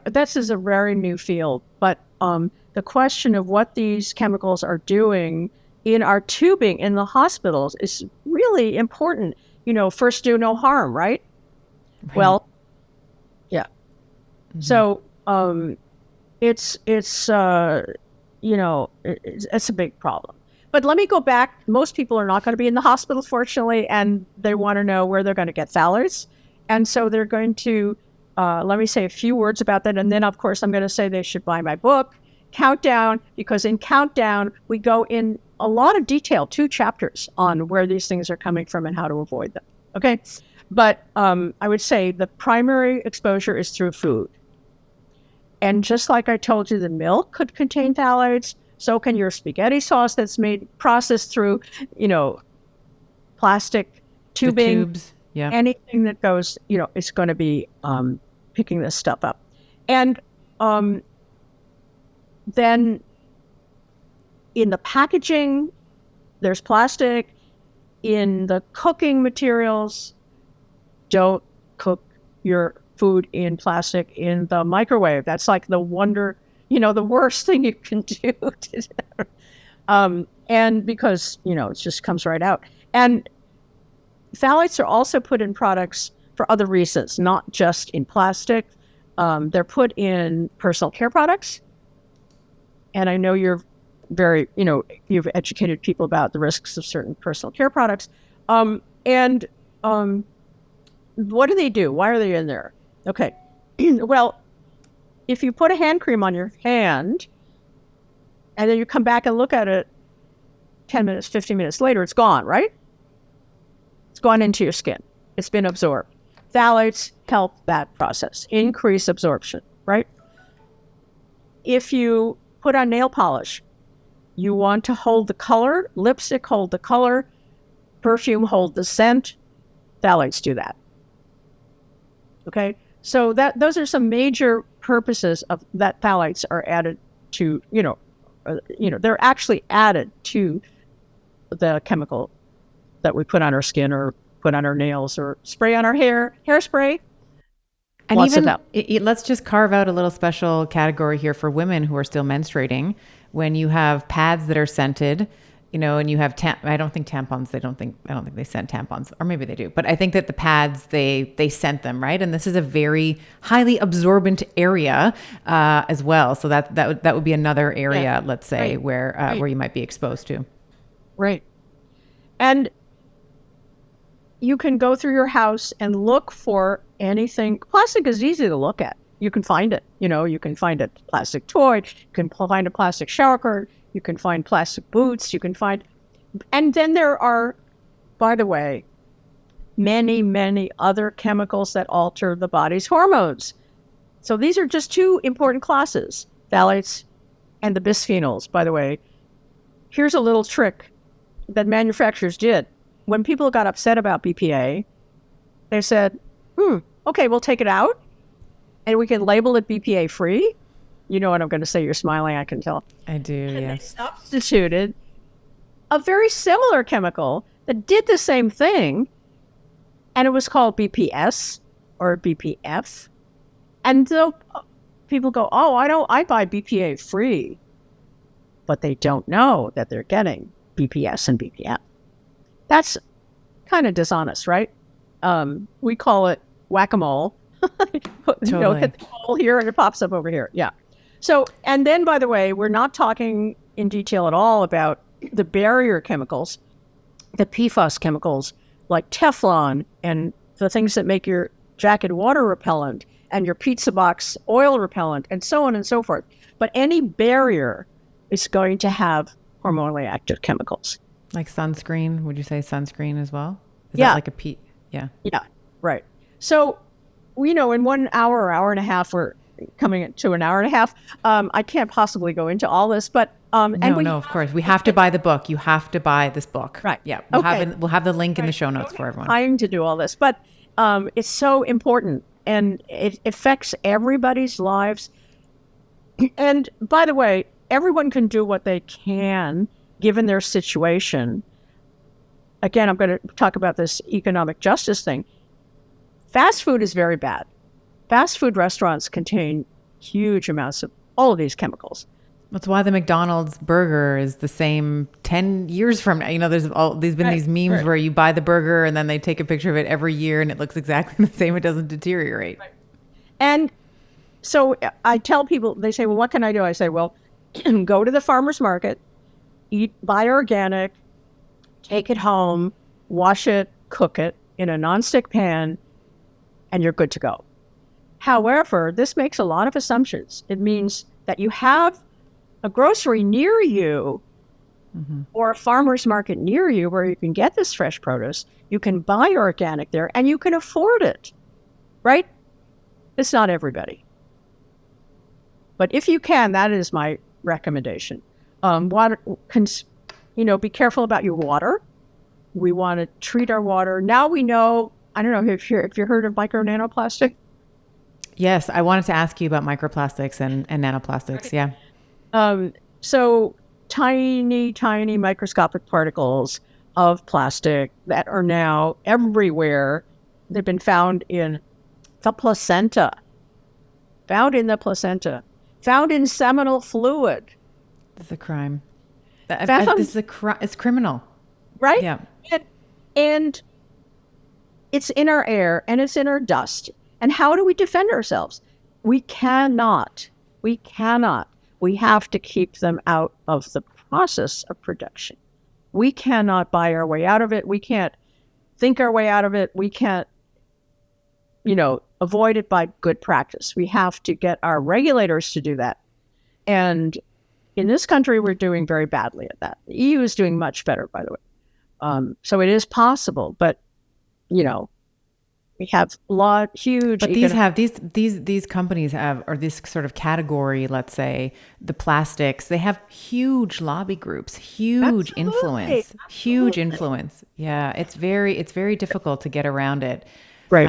this is a very new field, but the question of what these chemicals are doing in our tubing in the hospitals is really important. First do no harm, right? Well, yeah. Mm-hmm. So it's a big problem. But let me go back. Most people are not going to be in the hospital, fortunately, and they want to know where they're going to get phthalates. And so they're going to, let me say a few words about that. And then, of course, I'm going to say they should buy my book, Countdown, because in Countdown, we go in a lot of detail, 2 chapters on where these things are coming from and how to avoid them. Okay? But I would say the primary exposure is through food. And just like I told you, the milk could contain phthalates. So can your spaghetti sauce that's processed through, plastic tubing. The tubes, yeah. Anything that goes, it's going to be picking this stuff up. And then in the packaging, there's plastic. In the cooking materials, don't cook your food in plastic in the microwave. That's like the worst thing you can do. And because, it just comes right out. And phthalates are also put in products for other reasons, not just in plastic. They're put in personal care products. And I know you're very, you've educated people about the risks of certain personal care products. And what do they do? Why are they in there? Okay. Well, if you put a hand cream on your hand and then you come back and look at it 10 minutes, 15 minutes later, it's gone, right? It's gone into your skin. It's been absorbed. Phthalates help that process, increase absorption, right? If you put on nail polish, you want to hold the color, lipstick hold the color, perfume hold the scent. Phthalates do that. Okay? So those are some major purposes of that phthalates are added to, they're actually added to the chemical that we put on our skin or put on our nails or spray on our hairspray. And even let's just carve out a little special category here for women who are still menstruating. When you have pads that are scented, and you have I don't think tampons. I don't think they scent tampons, or maybe they do. But I think that the pads they scent them, right? And this is a very highly absorbent area as well. So that would be another area, let's say, right. where you might be exposed to. Right. And you can go through your house and look for anything. Plastic is easy to look at. You can find it. You can find a plastic toy. You can find a plastic shower curtain. You can find plastic boots. And then there are, by the way, many, many other chemicals that alter the body's hormones. So these are just two important classes, phthalates and the bisphenols, by the way. Here's a little trick that manufacturers did. When people got upset about BPA, they said, okay, we'll take it out and we can label it BPA free. You know what I'm going to say. You're smiling. I can tell. I do, and yes. They substituted a very similar chemical that did the same thing, and it was called BPS or BPF. And so people go, I buy BPA free, but they don't know that they're getting BPS and BPF. That's kind of dishonest, right? We call it whack-a-mole. Totally. Hit the hole here and it pops up over here. Yeah. So, and then, by the way, we're not talking in detail at all about the barrier chemicals, the PFAS chemicals like Teflon and the things that make your jacket water repellent and your pizza box oil repellent and so on and so forth. But any barrier is going to have hormonally active chemicals. Like sunscreen. Would you say sunscreen as well? Is that like a Yeah. Yeah, right. So, in 1 hour or hour and a half, we're coming to an hour and a half. I can't possibly go into all this, but no, of course. We have to buy the book. You have to buy this book. Right. Yeah. We'll have the link in the show notes for everyone. Trying to do all this, but it's so important and it affects everybody's lives. And by the way, everyone can do what they can given their situation. Again, I'm going to talk about this economic justice thing. Fast food is very bad. Fast food restaurants contain huge amounts of all of these chemicals. That's why the McDonald's burger is the same 10 years from now. There's been these memes where you buy the burger and then they take a picture of it every year and it looks exactly the same. It doesn't deteriorate. Right. And so I tell people, they say, well, what can I do? I say, well, go to the farmer's market, buy organic, take it home, wash it, cook it in a nonstick pan, and you're good to go. However, this makes a lot of assumptions. It means that you have a grocery near you or a farmer's market near you where you can get this fresh produce. You can buy organic there and you can afford it, right? It's not everybody. But if you can, that is my recommendation. Water, be careful about your water. We want to treat our water. Now we know, I don't know if you heard of micro nanoplastic. Yes, I wanted to ask you about microplastics and nanoplastics. Yeah. So tiny, tiny microscopic particles of plastic that are now everywhere. They've been found in the placenta, found in seminal fluid. This is a crime. This is a crime. It's criminal. Right? Yeah. And it's in our air and it's in our dust. And how do we defend ourselves? We cannot. We cannot. We have to keep them out of the process of production. We cannot buy our way out of it. We can't think our way out of it. We can't, avoid it by good practice. We have to get our regulators to do that. And in this country, we're doing very badly at that. The EU is doing much better, by the way. So it is possible, but, we have huge. But these companies have, or this sort of category, let's say the plastics, they have huge lobby groups, huge influence. Yeah, it's very difficult to get around it. Right.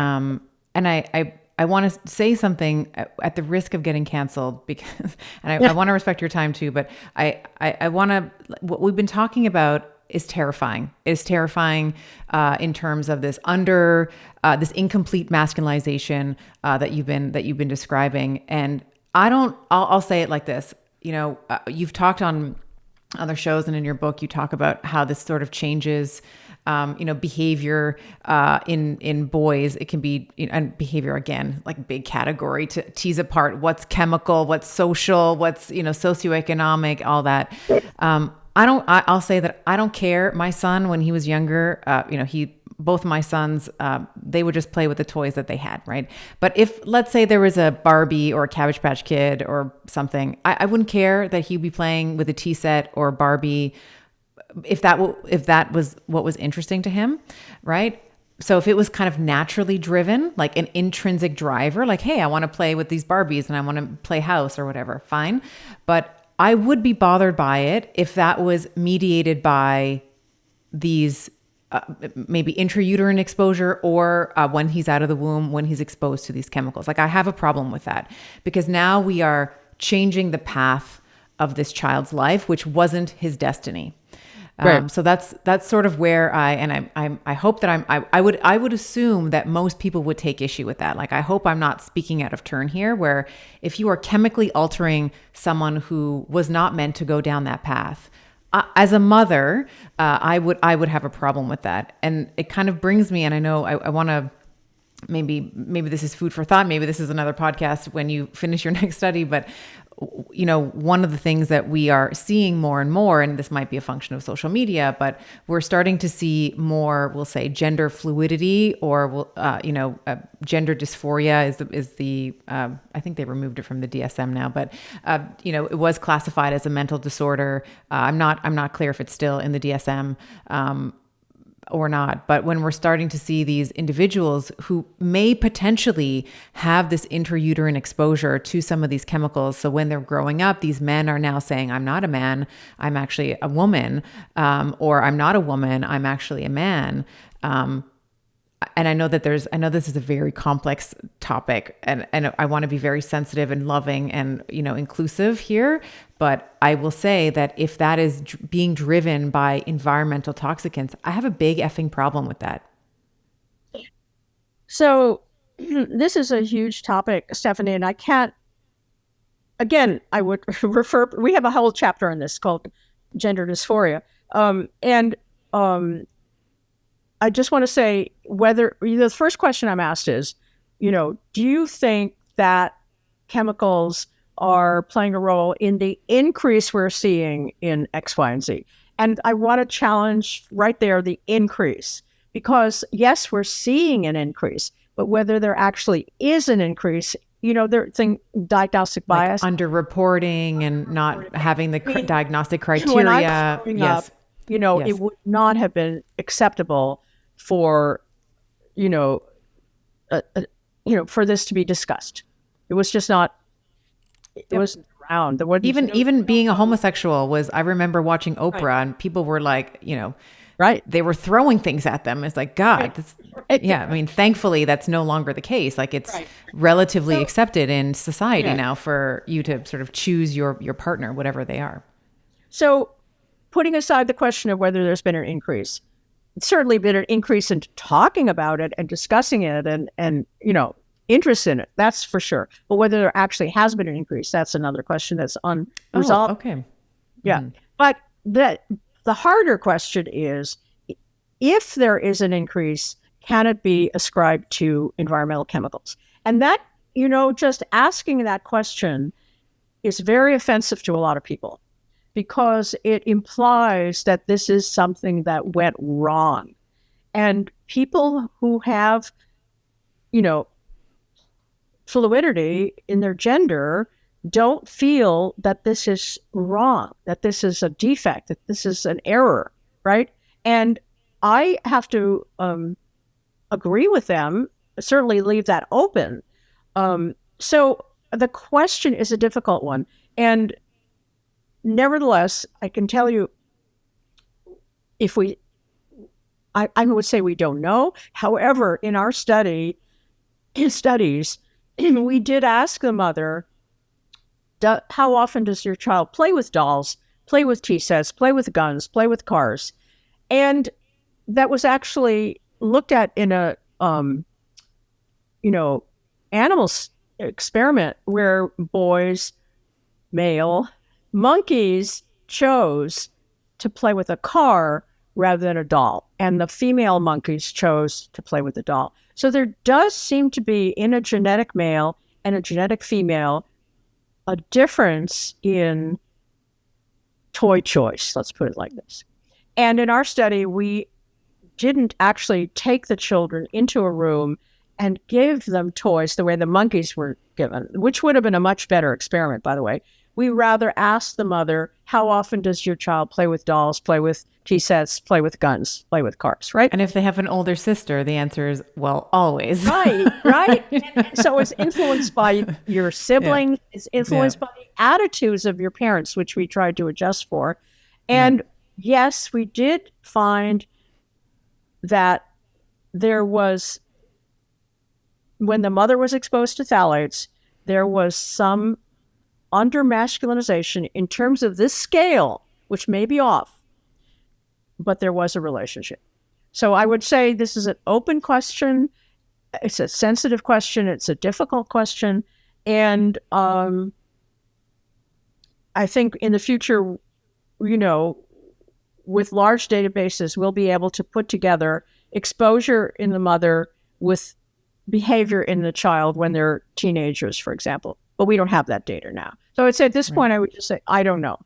And I want to say something at the risk of getting canceled because, and I want to respect your time too, but I want to, what we've been talking about is terrifying. It's terrifying in terms of this this incomplete masculinization that you've been describing. And I'll say it like this. You've talked on other shows and in your book, you talk about how this sort of changes, behavior in boys. It can be, and behavior again, like big category to tease apart what's chemical, what's social, what's socioeconomic, all that. I'll say that I don't care. My son, when he was younger, both my sons, they would just play with the toys that they had, right? But if, let's say there was a Barbie or a Cabbage Patch Kid or something, I wouldn't care that he'd be playing with a tea set or Barbie if that was what was interesting to him, right? So if it was kind of naturally driven, like an intrinsic driver, like, hey, I want to play with these Barbies and I want to play house or whatever, fine. But I would be bothered by it if that was mediated by these maybe intrauterine exposure or when he's out of the womb, when he's exposed to these chemicals. Like I have a problem with that because now we are changing the path of this child's life, which wasn't his destiny. Right. So that's sort of where I hope that I would assume that most people would take issue with that. Like, I hope I'm not speaking out of turn here, where if you are chemically altering someone who was not meant to go down that path, as a mother, I would have a problem with that. And it kind of brings me, and I know I want to, maybe this is food for thought. Maybe this is another podcast when you finish your next study, but one of the things that we are seeing more and more, and this might be a function of social media, but we're starting to see more, we'll say gender fluidity or, gender dysphoria is the I think they removed it from the DSM now, but, it was classified as a mental disorder. I'm not clear if it's still in the DSM, or not. But when we're starting to see these individuals who may potentially have this intrauterine exposure to some of these chemicals. So when they're growing up, these men are now saying, I'm not a man, I'm actually a woman, or I'm not a woman, I'm actually a man. And I know this is a very complex topic, and I want to be very sensitive and loving and, inclusive here. But I will say that if that is being driven by environmental toxicants, I have a big effing problem with that. So this is a huge topic, Stephanie, and I would refer, we have a whole chapter on this called gender dysphoria. I just want to say the first question I'm asked is, do you think that chemicals are playing a role in the increase we're seeing in X, Y, and Z? And I want to challenge right there the increase, because yes, we're seeing an increase, but whether there actually is an increase, there's diagnostic bias, like underreporting and not having the diagnostic criteria. When I was growing yes. up, it would not have been acceptable for, for this to be discussed. It was just not. It wasn't around. There wasn't even being a homosexual was. I remember watching Oprah, right, and people were like, right, they were throwing things at them. It's like, God, right. I mean, thankfully that's no longer the case. Like, it's right, relatively accepted in society now for you to sort of choose your partner, whatever they are. So, putting aside the question of whether there's been an increase, it's certainly been an increase in talking about it and discussing it and interest in it. That's for sure. But whether there actually has been an increase, that's another question that's unresolved. Oh, okay. Yeah. Mm-hmm. But the harder question is, if there is an increase, can it be ascribed to environmental chemicals? And that, just asking that question is very offensive to a lot of people because it implies that this is something that went wrong. And people who have, fluidity in their gender don't feel that this is wrong, that this is a defect, that this is an error, right? And I have to agree with them, certainly leave that open. So the question is a difficult one. And nevertheless, I can tell you, I would say we don't know. However, in our studies, we did ask the mother, how often does your child play with dolls, play with tea sets, play with guns, play with cars? And that was actually looked at in a, animals experiment where male monkeys chose to play with a car rather than a doll. And the female monkeys chose to play with a doll. So there does seem to be, in a genetic male and a genetic female, a difference in toy choice, let's put it like this. And in our study, we didn't actually take the children into a room and give them toys the way the monkeys were given, which would have been a much better experiment, by the way. We rather asked the mother, how often does your child play with dolls, play with tea sets, play with guns, play with cars, right? And if they have an older sister, the answer is, well, always. Right. And so it's influenced by your siblings. Yeah. It's influenced by the attitudes of your parents, which we tried to adjust for. And yes, we did find that there was, when the mother was exposed to phthalates, there was some under-masculinization in terms of this scale, which may be off, but there was a relationship. So I would say this is an open question. It's a sensitive question. It's a difficult question. And I think in the future, with large databases, we'll be able to put together exposure in the mother with behavior in the child when they're teenagers, for example. But we don't have that data now. So I'd say at this point, I would just say, I don't know.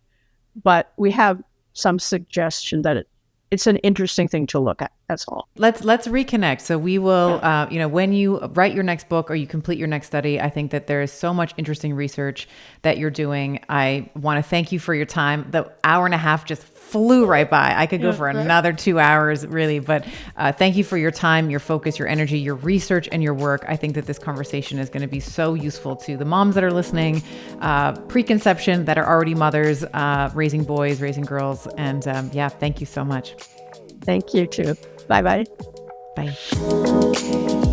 But we have some suggestion that it's an interesting thing to look at. That's all. Let's reconnect. So we will, when you write your next book or you complete your next study, I think that there is so much interesting research that you're doing. I want to thank you for your time. The hour and a half just flew right by. I could go for another 2 hours, really. But thank you for your time, your focus, your energy, your research, and your work. I think that this conversation is going to be so useful to the moms that are listening, preconception that are already mothers, raising boys, raising girls. And thank you so much. Thank you, too. Bye-bye. Bye.